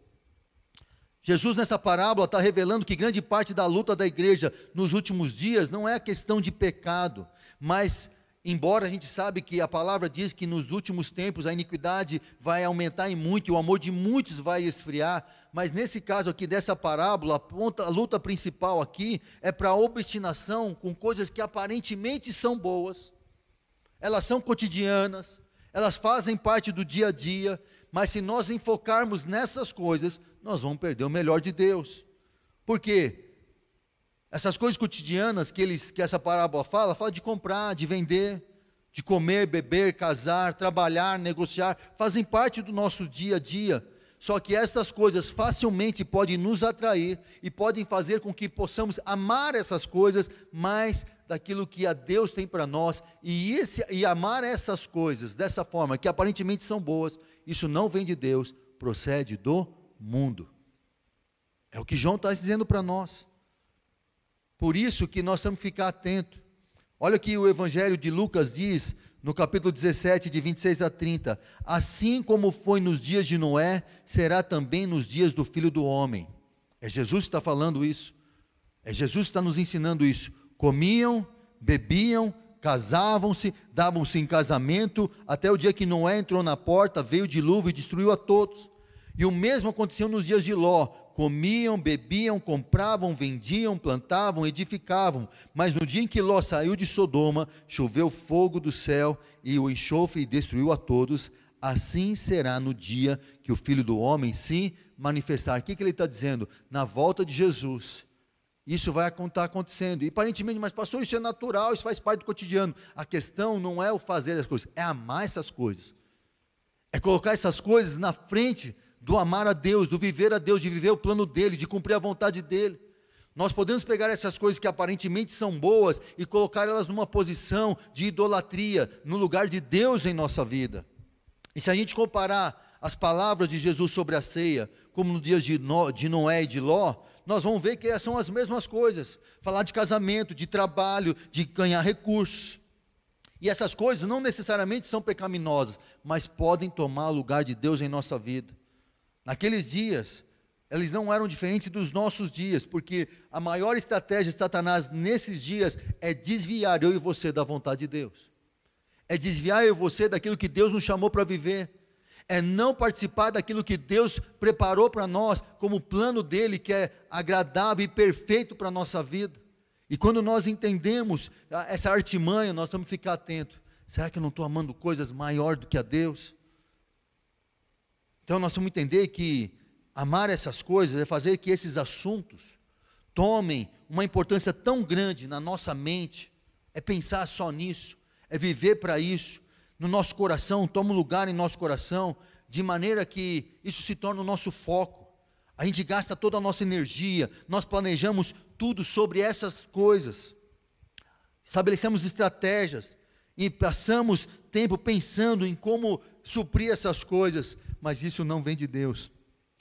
Jesus nessa parábola está revelando que grande parte da luta da igreja nos últimos dias não é a questão de pecado, mas embora a gente sabe que a palavra diz que nos últimos tempos a iniquidade vai aumentar em muito e o amor de muitos vai esfriar, mas nesse caso aqui dessa parábola, a luta principal aqui é para a obstinação com coisas que aparentemente são boas, elas são cotidianas, elas fazem parte do dia a dia, mas se nós enfocarmos nessas coisas, nós vamos perder o melhor de Deus. Por quê? Essas coisas cotidianas que essa parábola fala de comprar, de vender, de comer, beber, casar, trabalhar, negociar, fazem parte do nosso dia a dia. Só que estas coisas facilmente podem nos atrair e podem fazer com que possamos amar essas coisas mais daquilo que a Deus tem para nós, e amar essas coisas dessa forma, que aparentemente são boas, isso não vem de Deus, procede do mundo. É o que João está dizendo para nós. Por isso que nós temos que ficar atentos. Olha o que o Evangelho de Lucas diz, no capítulo 17, de 26 a 30, assim como foi nos dias de Noé, será também nos dias do Filho do Homem. É Jesus que está falando isso, é Jesus que está nos ensinando isso. Comiam, bebiam, casavam-se, davam-se em casamento, até o dia que Noé entrou na porta, veio o dilúvio e destruiu a todos. E o mesmo aconteceu nos dias de Ló, comiam, bebiam, compravam, vendiam, plantavam, edificavam, mas no dia em que Ló saiu de Sodoma, choveu fogo do céu e o enxofre destruiu a todos. Assim será no dia que o Filho do Homem se manifestar. O que ele está dizendo? Na volta de Jesus, isso vai estar acontecendo, e aparentemente, mas pastor, isso é natural, isso faz parte do cotidiano. A questão não é o fazer as coisas, é amar essas coisas, é colocar essas coisas na frente do amar a Deus, do viver a Deus, de viver o plano dEle, de cumprir a vontade dEle. Nós podemos pegar essas coisas que aparentemente são boas, e colocar elas numa posição de idolatria, no lugar de Deus em nossa vida. E se a gente comparar as palavras de Jesus sobre a ceia, como nos dias de Noé e de Ló, nós vamos ver que são as mesmas coisas, falar de casamento, de trabalho, de ganhar recursos, e essas coisas não necessariamente são pecaminosas, mas podem tomar o lugar de Deus em nossa vida. Naqueles dias, eles não eram diferentes dos nossos dias, porque a maior estratégia de Satanás nesses dias é desviar eu e você da vontade de Deus, é desviar eu e você daquilo que Deus nos chamou para viver, é não participar daquilo que Deus preparou para nós, como o plano dEle, que é agradável e perfeito para a nossa vida. E quando nós entendemos essa artimanha, nós temos que ficar atentos. Será que eu não estou amando coisas maior do que a Deus? Então nós temos que entender que amar essas coisas é fazer que esses assuntos tomem uma importância tão grande na nossa mente, é pensar só nisso, é viver para isso, no nosso coração, toma um lugar em nosso coração, de maneira que isso se torna o nosso foco. A gente gasta toda a nossa energia, nós planejamos tudo sobre essas coisas, estabelecemos estratégias, e passamos tempo pensando em como suprir essas coisas, mas isso não vem de Deus,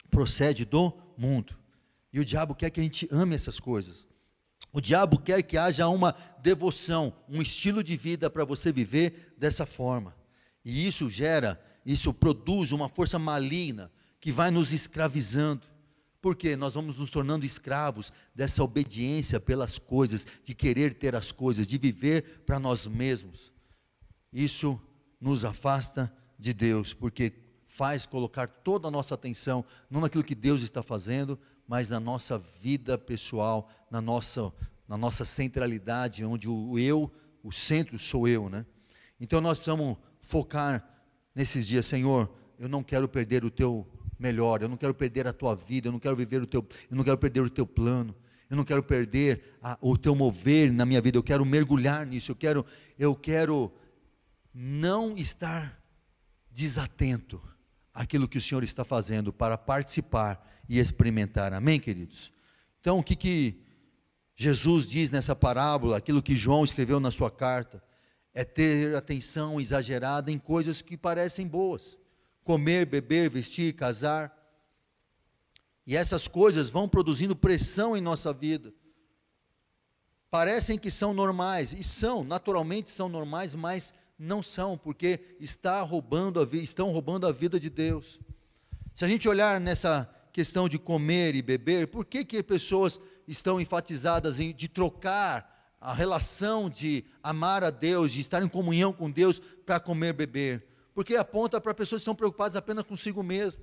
procede do mundo, e o diabo quer que a gente ame essas coisas. O diabo quer que haja uma devoção, um estilo de vida para você viver dessa forma. E isso produz uma força maligna que vai nos escravizando. Porque nós vamos nos tornando escravos dessa obediência pelas coisas, de querer ter as coisas, de viver para nós mesmos. Isso nos afasta de Deus, porque faz colocar toda a nossa atenção, não naquilo que Deus está fazendo, mas na nossa vida pessoal, na nossa centralidade, onde o centro sou eu, né? Então nós precisamos focar nesses dias. Senhor, eu não quero perder o teu melhor, eu não quero perder a tua vida, eu não quero perder o teu plano, eu não quero perder o teu mover na minha vida, eu quero mergulhar nisso, eu quero não estar desatento àquilo que o Senhor está fazendo, para participar e experimentar. Amém, queridos? Então, o que Jesus diz nessa parábola, aquilo que João escreveu na sua carta, é ter atenção exagerada em coisas que parecem boas, comer, beber, vestir, casar, e essas coisas vão produzindo pressão em nossa vida, parecem que são normais, e naturalmente são normais, mas Não são, porque estão roubando a vida de Deus. Se a gente olhar nessa questão de comer e beber, por que pessoas estão enfatizadas de trocar a relação de amar a Deus, de estar em comunhão com Deus para comer e beber? Porque aponta para pessoas que estão preocupadas apenas consigo mesmo.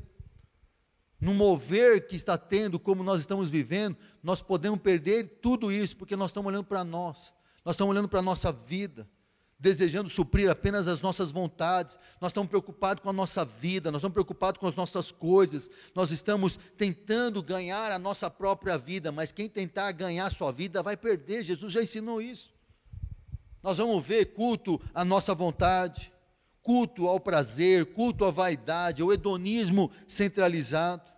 No mover que está tendo, como nós estamos vivendo, nós podemos perder tudo isso, porque nós estamos olhando para nós estamos olhando para a nossa vida, desejando suprir apenas as nossas vontades, nós estamos preocupados com a nossa vida, nós estamos preocupados com as nossas coisas, nós estamos tentando ganhar a nossa própria vida, mas quem tentar ganhar a sua vida vai perder. Jesus já ensinou isso. Nós vamos ver culto à nossa vontade, culto ao prazer, culto à vaidade, ao hedonismo centralizado.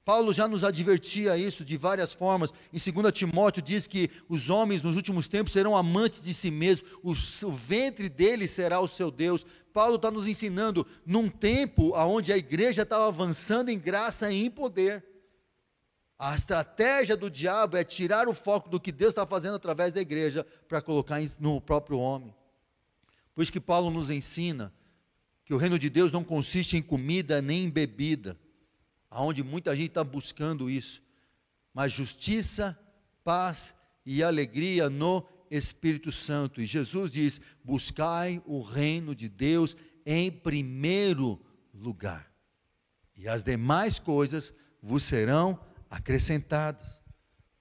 Paulo já nos advertia isso de várias formas. Em 2 Timóteo diz que os homens nos últimos tempos serão amantes de si mesmos, o ventre deles será o seu Deus. Paulo está nos ensinando, num tempo onde a igreja estava avançando em graça e em poder, a estratégia do diabo é tirar o foco do que Deus está fazendo através da igreja, para colocar no próprio homem. Por isso que Paulo nos ensina, que o reino de Deus não consiste em comida nem em bebida, aonde muita gente está buscando isso, mas justiça, paz e alegria no Espírito Santo. E Jesus diz: buscai o reino de Deus em primeiro lugar, e as demais coisas vos serão acrescentadas.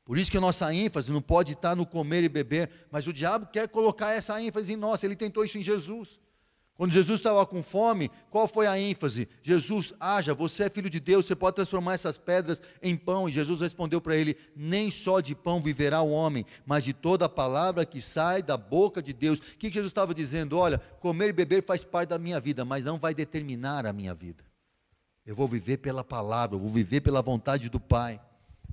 Por isso que a nossa ênfase não pode estar no comer e beber, mas o diabo quer colocar essa ênfase em nós. Ele tentou isso em Jesus. Quando Jesus estava com fome, qual foi a ênfase? Jesus: haja, você é filho de Deus, você pode transformar essas pedras em pão. E Jesus respondeu para ele: nem só de pão viverá o homem, mas de toda a palavra que sai da boca de Deus. O que Jesus estava dizendo? Olha, comer e beber faz parte da minha vida, mas não vai determinar a minha vida. Eu vou viver pela palavra, eu vou viver pela vontade do Pai.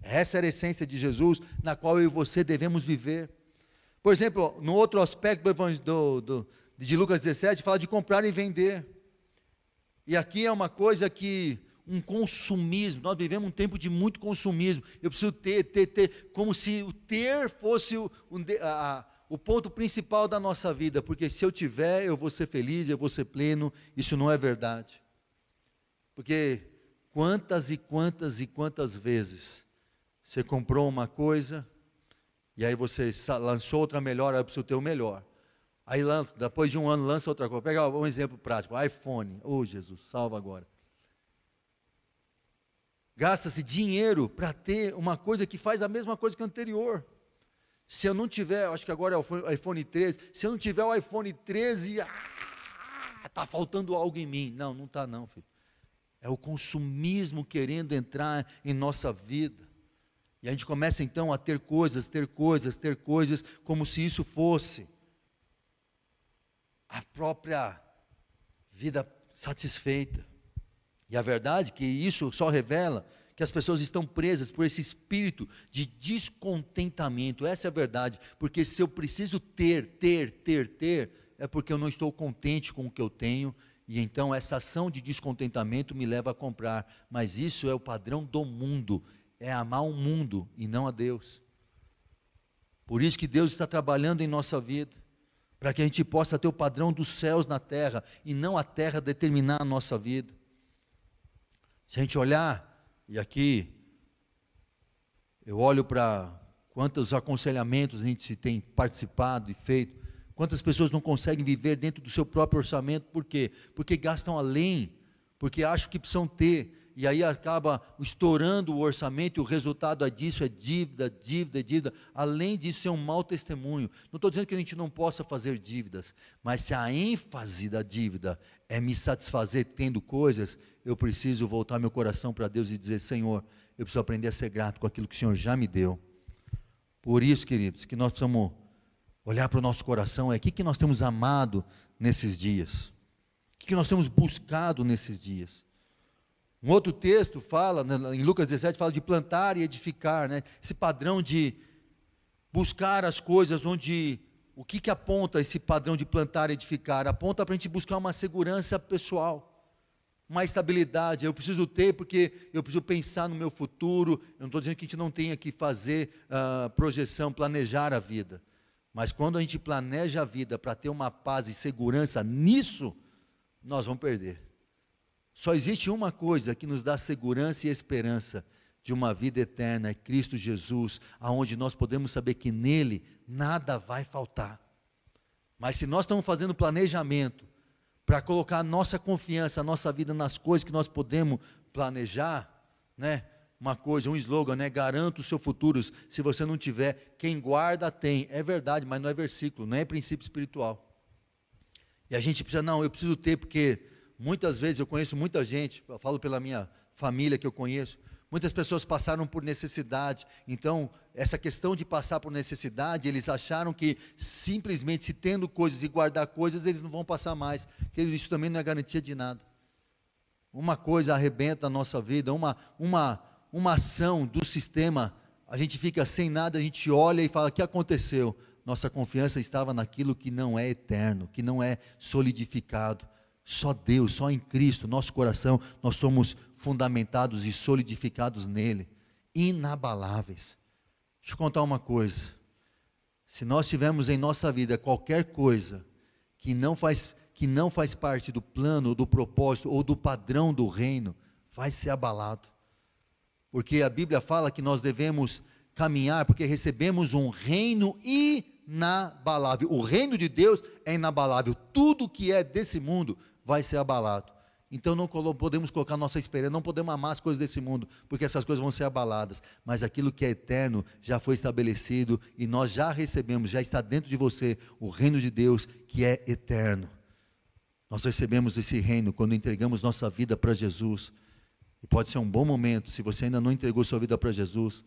Essa era a essência de Jesus, na qual eu e você devemos viver. Por exemplo, no outro aspecto de Lucas 17, fala de comprar e vender. E aqui é uma coisa que, um consumismo, nós vivemos um tempo de muito consumismo. Eu preciso ter, como se o ter fosse o ponto principal da nossa vida, porque se eu tiver, eu vou ser feliz, eu vou ser pleno. Isso não é verdade. Porque quantas e quantas e quantas vezes você comprou uma coisa, e aí você lançou outra melhor, aí eu preciso ter o melhor. Aí depois de um ano lança outra coisa. Pega um exemplo prático, iPhone. Oh, Jesus, salva agora. Gasta-se dinheiro para ter uma coisa que faz a mesma coisa que a anterior. Se eu não tiver, acho que agora é o iPhone 13, se eu não tiver o iPhone 13, está faltando algo em mim. Não, não está não, filho. É o consumismo querendo entrar em nossa vida. E a gente começa então a ter coisas, como se isso fosse a própria vida satisfeita. E a verdade é que isso só revela que as pessoas estão presas por esse espírito de descontentamento. Essa é a verdade, porque se eu preciso ter, é porque eu não estou contente com o que eu tenho, e então essa ação de descontentamento me leva a comprar. Mas isso é o padrão do mundo, é amar o mundo e não a Deus. Por isso que Deus está trabalhando em nossa vida, para que a gente possa ter o padrão dos céus na terra, e não a terra determinar a nossa vida. Se a gente olhar, e aqui eu olho para quantos aconselhamentos a gente tem participado e feito, quantas pessoas não conseguem viver dentro do seu próprio orçamento. Por quê? Porque gastam além, porque acham que precisam ter, e aí acaba estourando o orçamento, e o resultado disso é dívida. Além disso, é um mau testemunho. Não estou dizendo que a gente não possa fazer dívidas, mas se a ênfase da dívida é me satisfazer tendo coisas, eu preciso voltar meu coração para Deus e dizer: Senhor, eu preciso aprender a ser grato com aquilo que o Senhor já me deu. Por isso, queridos, que nós precisamos olhar para o nosso coração, o que nós temos amado nesses dias, o que nós temos buscado nesses dias. Um outro texto fala, em Lucas 17, fala de plantar e edificar, né? Esse padrão de buscar as coisas, onde, o que aponta esse padrão de plantar e edificar? Aponta para a gente buscar uma segurança pessoal, uma estabilidade. Eu preciso ter, porque eu preciso pensar no meu futuro. Eu não estou dizendo que a gente não tenha que fazer projeção, planejar a vida, Mas quando a gente planeja a vida para ter uma paz e segurança nisso, nós vamos perder. Só existe uma coisa que nos dá segurança e esperança de uma vida eterna, é Cristo Jesus, aonde nós podemos saber que nele nada vai faltar. Mas se nós estamos fazendo planejamento para colocar a nossa confiança, a nossa vida nas coisas que nós podemos planejar, né? Uma coisa, um slogan, né? Garanta o seu futuro, se você não tiver, quem guarda tem. É verdade, mas não é versículo, não é princípio espiritual. E a gente precisa, não, eu preciso ter, porque muitas vezes eu conheço muita gente, eu falo pela minha família que eu conheço, muitas pessoas passaram por necessidade, então essa questão de passar por necessidade, eles acharam que simplesmente se tendo coisas e guardar coisas, eles não vão passar mais, que isso também não é garantia de nada. Uma coisa arrebenta a nossa vida, uma ação do sistema, a gente fica sem nada, a gente olha e fala, o que aconteceu? Nossa confiança estava naquilo que não é eterno, que não é solidificado. Só Deus, só em Cristo, nosso coração, nós somos fundamentados e solidificados nele, inabaláveis. Deixa eu contar uma coisa, se nós tivermos em nossa vida qualquer coisa que não faz parte do plano, do propósito ou do padrão do reino, vai ser abalado. Porque a Bíblia fala que nós devemos caminhar, porque recebemos um reino inabalável. O reino de Deus é inabalável. Tudo que é desse mundo vai ser abalado. Então não podemos colocar nossa esperança, não podemos amar as coisas desse mundo, porque essas coisas vão ser abaladas. Mas aquilo que é eterno já foi estabelecido e nós já recebemos, já está dentro de você o reino de Deus que é eterno. Nós recebemos esse reino quando entregamos nossa vida para Jesus. E pode ser um bom momento, se você ainda não entregou sua vida para Jesus,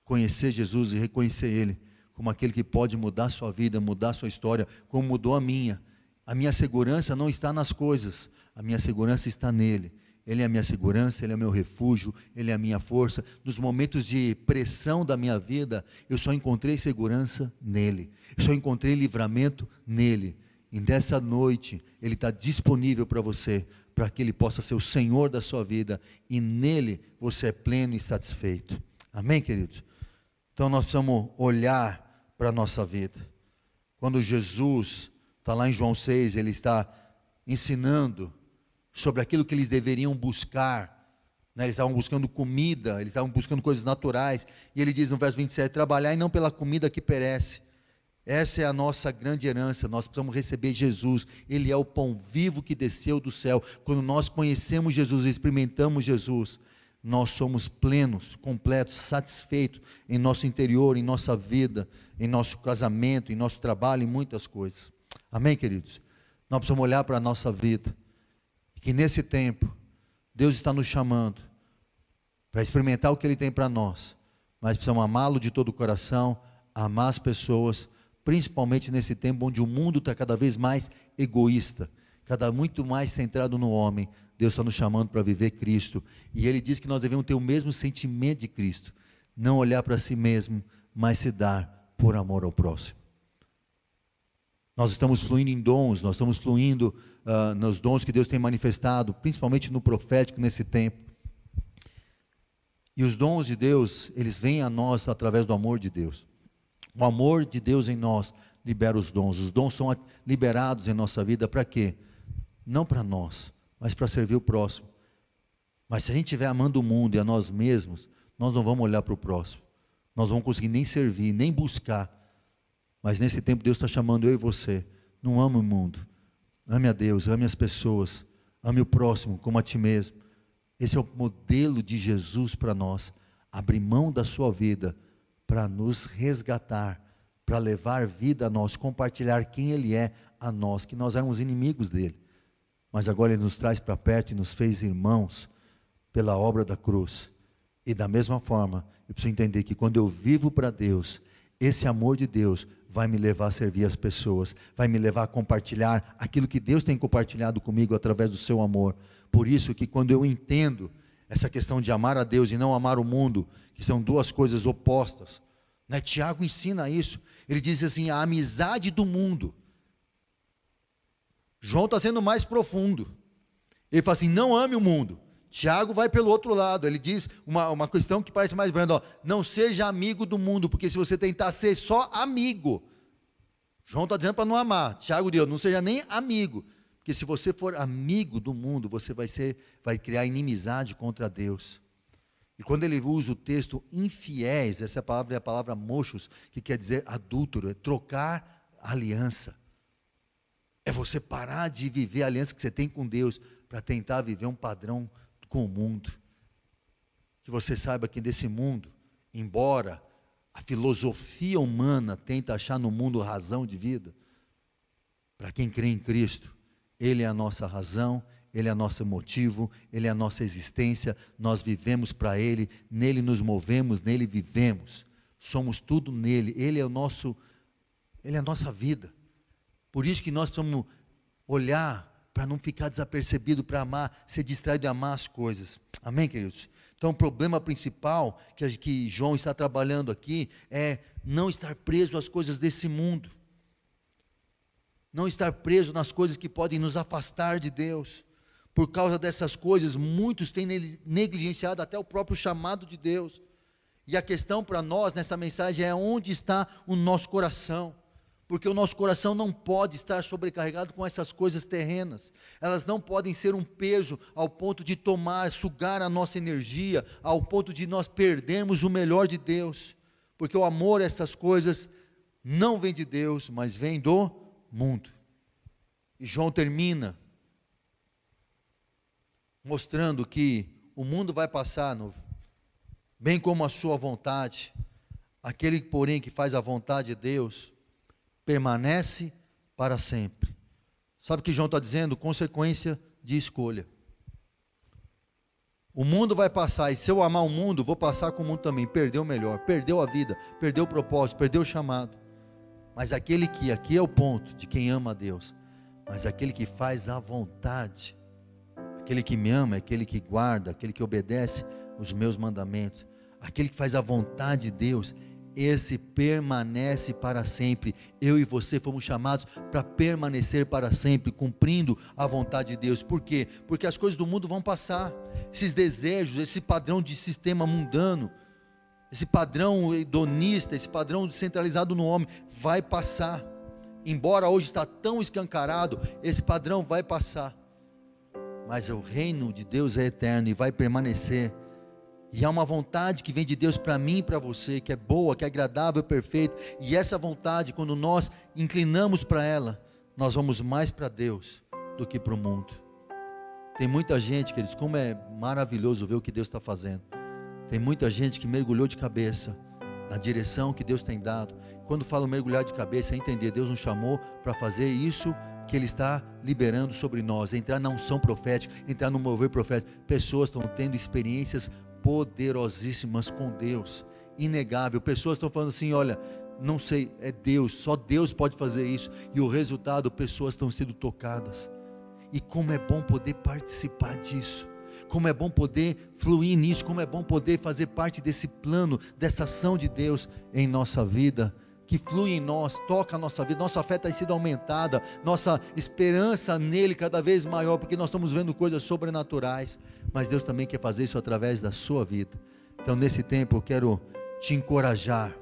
conhecer Jesus e reconhecer Ele como aquele que pode mudar sua vida, mudar sua história, como mudou a minha. A minha segurança não está nas coisas, a minha segurança está nele. Ele é a minha segurança, Ele é meu refúgio, Ele é a minha força. Nos momentos de pressão da minha vida, eu só encontrei segurança nele, eu só encontrei livramento nele. E dessa noite, Ele está disponível para você, para que Ele possa ser o Senhor da sua vida, e nele você é pleno e satisfeito. Amém, queridos? Então nós precisamos olhar para a nossa vida. Quando Jesus está lá em João 6, Ele está ensinando sobre aquilo que eles deveriam buscar, né? Eles estavam buscando comida, eles estavam buscando coisas naturais, e Ele diz no verso 27, trabalhai não pela comida que perece. Essa é a nossa grande herança, nós precisamos receber Jesus, Ele é o pão vivo que desceu do céu. Quando nós conhecemos Jesus, experimentamos Jesus, nós somos plenos, completos, satisfeitos em nosso interior, em nossa vida, em nosso casamento, em nosso trabalho, em muitas coisas. Amém, queridos? Nós precisamos olhar para a nossa vida, que nesse tempo, Deus está nos chamando para experimentar o que Ele tem para nós, mas precisamos amá-lo de todo o coração, amar as pessoas, principalmente nesse tempo onde o mundo está cada vez mais egoísta, muito mais centrado no homem. Deus está nos chamando para viver Cristo, e Ele diz que nós devemos ter o mesmo sentimento de Cristo, não olhar para si mesmo, mas se dar por amor ao próximo. Nós estamos fluindo em dons, nós estamos fluindo nos dons que Deus tem manifestado, principalmente no profético nesse tempo, e os dons de Deus, eles vêm a nós através do amor de Deus. O amor de Deus em nós libera os dons são liberados em nossa vida para quê? Não para nós, mas para servir o próximo. Mas se a gente estiver amando o mundo e a nós mesmos, nós não vamos olhar para o próximo, nós não vamos conseguir nem servir, nem buscar. Mas nesse tempo Deus está chamando eu e você, não ame o mundo, ame a Deus, ame as pessoas, ame o próximo como a ti mesmo. Esse é o modelo de Jesus para nós, abrir mão da sua vida, para nos resgatar, para levar vida a nós, compartilhar quem Ele é a nós, que nós éramos inimigos dEle, mas agora Ele nos traz para perto e nos fez irmãos, pela obra da cruz. E da mesma forma, eu preciso entender que quando eu vivo para Deus, esse amor de Deus vai me levar a servir as pessoas, vai me levar a compartilhar aquilo que Deus tem compartilhado comigo através do seu amor. Por isso que quando eu entendo essa questão de amar a Deus e não amar o mundo, que são duas coisas opostas, né? Tiago ensina isso, ele diz assim, a amizade do mundo. João está sendo mais profundo, ele fala assim, não ame o mundo. Tiago vai pelo outro lado, ele diz uma questão que parece mais branda, ó, não seja amigo do mundo, porque se você tentar ser só amigo, João está dizendo para não amar. Tiago diz, não seja nem amigo, porque se você for amigo do mundo, você vai criar inimizade contra Deus. E quando ele usa o texto infiéis, essa palavra é a palavra mochos, que quer dizer adúltero, é trocar aliança. É você parar de viver a aliança que você tem com Deus, para tentar viver um padrão com o mundo. Que você saiba que desse mundo, embora a filosofia humana tenta achar no mundo razão de vida, para quem crê em Cristo, Ele é a nossa razão, Ele é o nosso motivo, Ele é a nossa existência, nós vivemos para Ele, nele nos movemos, nele vivemos, somos tudo nele, Ele é a nossa vida. Por isso que nós precisamos olhar para não ficar desapercebido, para amar, ser distraído e amar as coisas. Amém, queridos? Então o problema principal que João está trabalhando aqui é não estar preso às coisas desse mundo. Não estar preso nas coisas que podem nos afastar de Deus. Por causa dessas coisas, muitos têm negligenciado até o próprio chamado de Deus. E a questão para nós nessa mensagem é onde está o nosso coração. Porque o nosso coração não pode estar sobrecarregado com essas coisas terrenas. Elas não podem ser um peso ao ponto de sugar a nossa energia, ao ponto de nós perdermos o melhor de Deus. Porque o amor a essas coisas não vem de Deus, mas vem do mundo. E João termina mostrando que o mundo vai passar, bem como a sua vontade. Aquele, porém, que faz a vontade de Deus, permanece para sempre. Sabe o que João está dizendo? Consequência de escolha. O mundo vai passar, e se eu amar o mundo, vou passar com o mundo também. Perdeu o melhor, perdeu a vida, perdeu o propósito, perdeu o chamado. Mas aquele que, aqui é o ponto de quem ama a Deus, mas aquele que faz a vontade, aquele que me ama, é aquele que guarda, aquele que obedece os meus mandamentos, aquele que faz a vontade de Deus, esse permanece para sempre. Eu e você fomos chamados para permanecer para sempre, cumprindo a vontade de Deus. Por quê? Porque as coisas do mundo vão passar, esses desejos, esse padrão de sistema mundano, esse padrão hedonista, esse padrão centralizado no homem, vai passar. Embora hoje está tão escancarado, esse padrão vai passar, mas o reino de Deus é eterno e vai permanecer. E há uma vontade que vem de Deus para mim e para você, que é boa, que é agradável, perfeita. E essa vontade, quando nós inclinamos para ela, nós vamos mais para Deus do que para o mundo. Tem muita gente, queridos, como é maravilhoso ver o que Deus está fazendo. Tem muita gente que mergulhou de cabeça na direção que Deus tem dado. Quando falo mergulhar de cabeça, é entender, Deus nos chamou para fazer isso que Ele está liberando sobre nós, entrar na unção profética, entrar no mover profético. Pessoas estão tendo experiências poderosíssimas com Deus, inegável. Pessoas estão falando assim, olha, não sei, é Deus, só Deus pode fazer isso, e o resultado, pessoas estão sendo tocadas. E como é bom poder participar disso, como é bom poder fluir nisso, como é bom poder fazer parte desse plano, dessa ação de Deus em nossa vida, que flui em nós, toca a nossa vida, nossa fé está sendo aumentada, nossa esperança nele cada vez maior, porque nós estamos vendo coisas sobrenaturais, mas Deus também quer fazer isso através da sua vida. Então nesse tempo eu quero te encorajar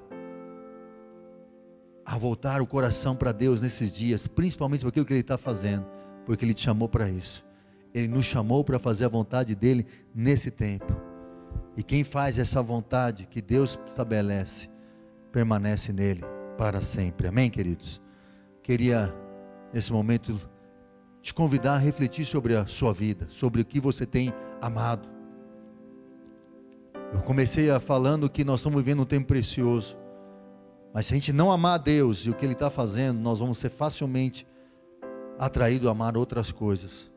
a voltar o coração para Deus nesses dias, principalmente por aquilo que Ele está fazendo, porque Ele te chamou para isso. Ele nos chamou para fazer a vontade dEle nesse tempo, e quem faz essa vontade que Deus estabelece, permanece nele para sempre. Amém, queridos? Queria nesse momento te convidar a refletir sobre a sua vida, sobre o que você tem amado. Eu comecei falando que nós estamos vivendo um tempo precioso, mas se a gente não amar a Deus e o que Ele está fazendo, nós vamos ser facilmente atraídos a amar outras coisas,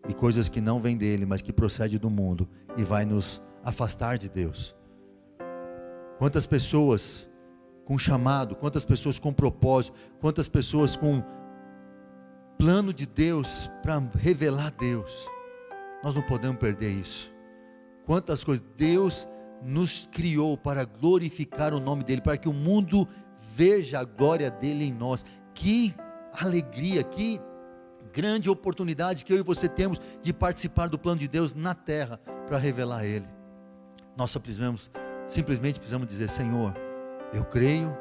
e coisas que não vêm dEle, mas que procedem do mundo, e vai nos afastar de Deus. Quantas pessoas com chamado, quantas pessoas com propósito, quantas pessoas com plano de Deus para revelar Deus. Nós não podemos perder isso. Quantas coisas Deus nos criou para glorificar o nome dEle, para que o mundo veja a glória dEle em nós. Que alegria, que grande oportunidade que eu e você temos de participar do plano de Deus na terra, para revelar Ele. Nós simplesmente precisamos dizer, Senhor, eu creio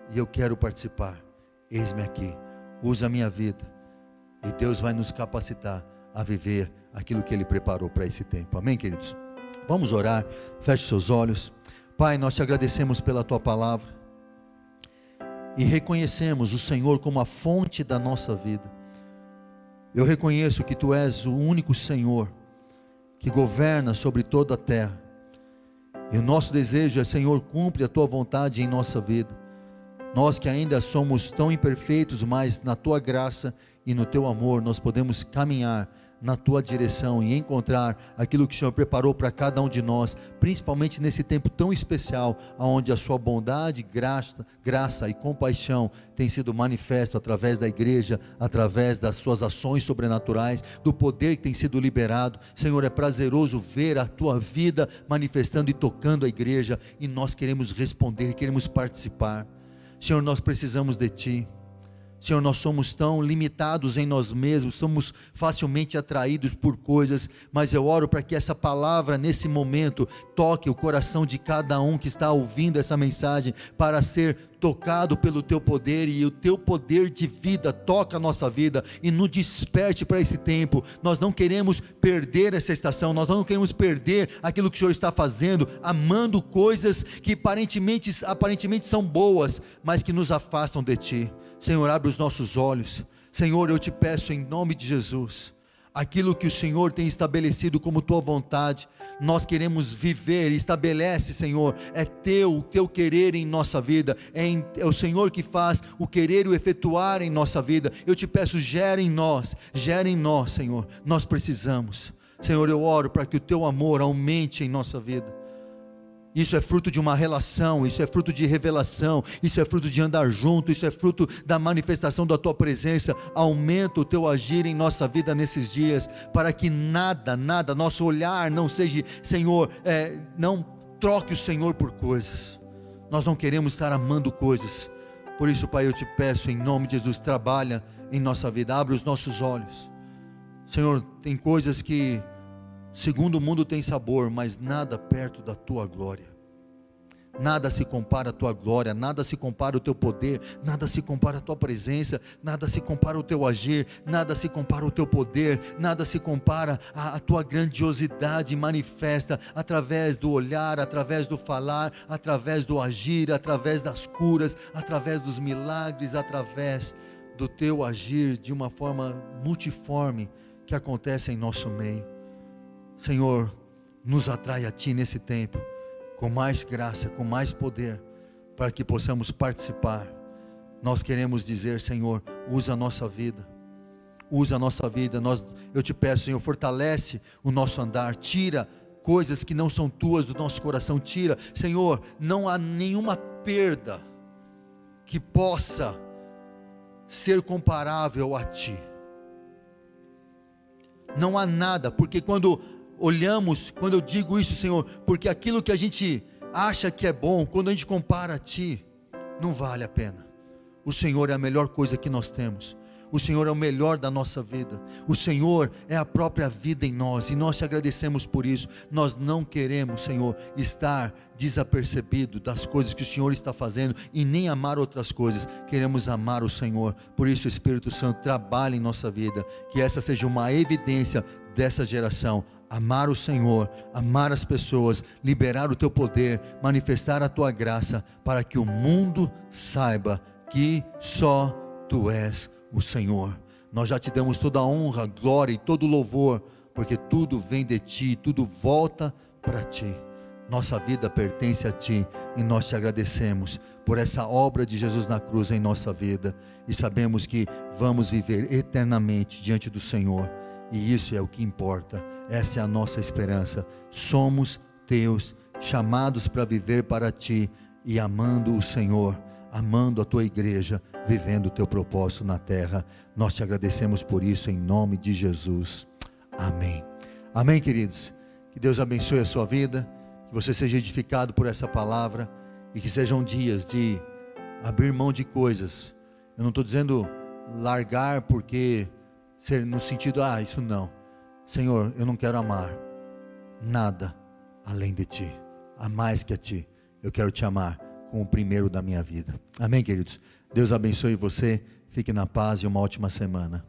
e eu quero participar. eis-me aqui, usa a minha vida, e Deus vai nos capacitar a viver aquilo que Ele preparou para esse tempo. Amém, queridos? Vamos orar, feche seus olhos. Pai, nós te agradecemos pela Tua palavra, e reconhecemos o Senhor como a fonte da nossa vida. Eu reconheço que Tu és o único Senhor, que governa sobre toda a terra, e o nosso desejo é, Senhor, cumpre a Tua vontade em nossa vida. Nós que ainda somos tão imperfeitos, mas na Tua graça e no Teu amor, nós podemos caminhar na Tua direção e encontrar aquilo que o Senhor preparou para cada um de nós, principalmente nesse tempo tão especial, onde a Sua bondade, graça e compaixão tem sido manifesto através da igreja, através das Suas ações sobrenaturais, do poder que tem sido liberado. Senhor, é prazeroso ver a Tua vida manifestando e tocando a igreja, e nós queremos responder, queremos participar. Senhor, nós precisamos de Ti. Senhor, nós somos tão limitados em nós mesmos, somos facilmente atraídos por coisas, mas eu oro para que essa palavra nesse momento toque o coração de cada um que está ouvindo essa mensagem, para ser tocado pelo Teu poder, e o Teu poder de vida toca a nossa vida e nos desperte para esse tempo. Nós não queremos perder essa estação, nós não queremos perder aquilo que o Senhor está fazendo, amando coisas que aparentemente são boas, mas que nos afastam de Ti. Senhor, abre os nossos olhos. Senhor, eu te peço em nome de Jesus, aquilo que o Senhor tem estabelecido como Tua vontade, nós queremos viver. Estabelece, Senhor, é o Teu querer em nossa vida, é o Senhor que faz o querer e o efetuar em nossa vida. Eu te peço, gera em nós, Senhor, nós precisamos. Senhor, eu oro para que o Teu amor aumente em nossa vida. Isso é fruto de uma relação, isso é fruto de revelação, isso é fruto de andar junto, isso é fruto da manifestação da Tua presença. Aumenta o Teu agir em nossa vida nesses dias, para que nada, nosso olhar não seja, Senhor, não troque o Senhor por coisas. Nós não queremos estar amando coisas. Por isso, Pai, eu te peço em nome de Jesus, trabalha em nossa vida, abre os nossos olhos. Senhor, tem coisas que segundo o mundo tem sabor, mas nada perto da Tua glória. Nada se compara à Tua glória, nada se compara ao Teu poder, nada se compara à Tua presença, nada se compara ao Teu agir, nada se compara ao Teu poder, nada se compara à Tua grandiosidade manifesta através do olhar, através do falar, através do agir, através das curas, através dos milagres, através do Teu agir de uma forma multiforme que acontece em nosso meio. Senhor, nos atrai a Ti nesse tempo, com mais graça, com mais poder, para que possamos participar. Nós queremos dizer, Senhor, usa a nossa vida, eu te peço, Senhor, fortalece o nosso andar, tira coisas que não são Tuas do nosso coração, tira, Senhor, não há nenhuma perda que possa ser comparável a Ti, não há nada, porque quando eu digo isso, Senhor, porque aquilo que a gente acha que é bom, quando a gente compara a Ti, não vale a pena. O Senhor é a melhor coisa que nós temos, o Senhor é o melhor da nossa vida, o Senhor é a própria vida em nós, e nós te agradecemos por isso. Nós não queremos, Senhor, estar desapercebido das coisas que o Senhor está fazendo, e nem amar outras coisas, queremos amar o Senhor. Por isso, Espírito Santo, trabalha em nossa vida, que essa seja uma evidência dessa geração, amar o Senhor, amar as pessoas, liberar o Teu poder, manifestar a Tua graça, para que o mundo saiba que só Tu és o Senhor. Nós já Te damos toda a honra, glória e todo o louvor, porque tudo vem de Ti, tudo volta para Ti. Nossa vida pertence a Ti, e nós Te agradecemos por essa obra de Jesus na cruz em nossa vida, e sabemos que vamos viver eternamente diante do Senhor, e isso é o que importa. Essa é a nossa esperança. Somos Teus, chamados para viver para Ti, e amando o Senhor, amando a Tua igreja, vivendo o Teu propósito na terra. Nós Te agradecemos por isso, em nome de Jesus, amém. Amém, queridos. Que Deus abençoe a sua vida, que você seja edificado por essa palavra, e que sejam dias de abrir mão de coisas. Eu não estou dizendo largar porque ser no sentido, isso não. Senhor, eu não quero amar nada além de Ti, a mais que a Ti. Eu quero Te amar como o primeiro da minha vida. Amém, queridos? Deus abençoe você, fique na paz e uma ótima semana.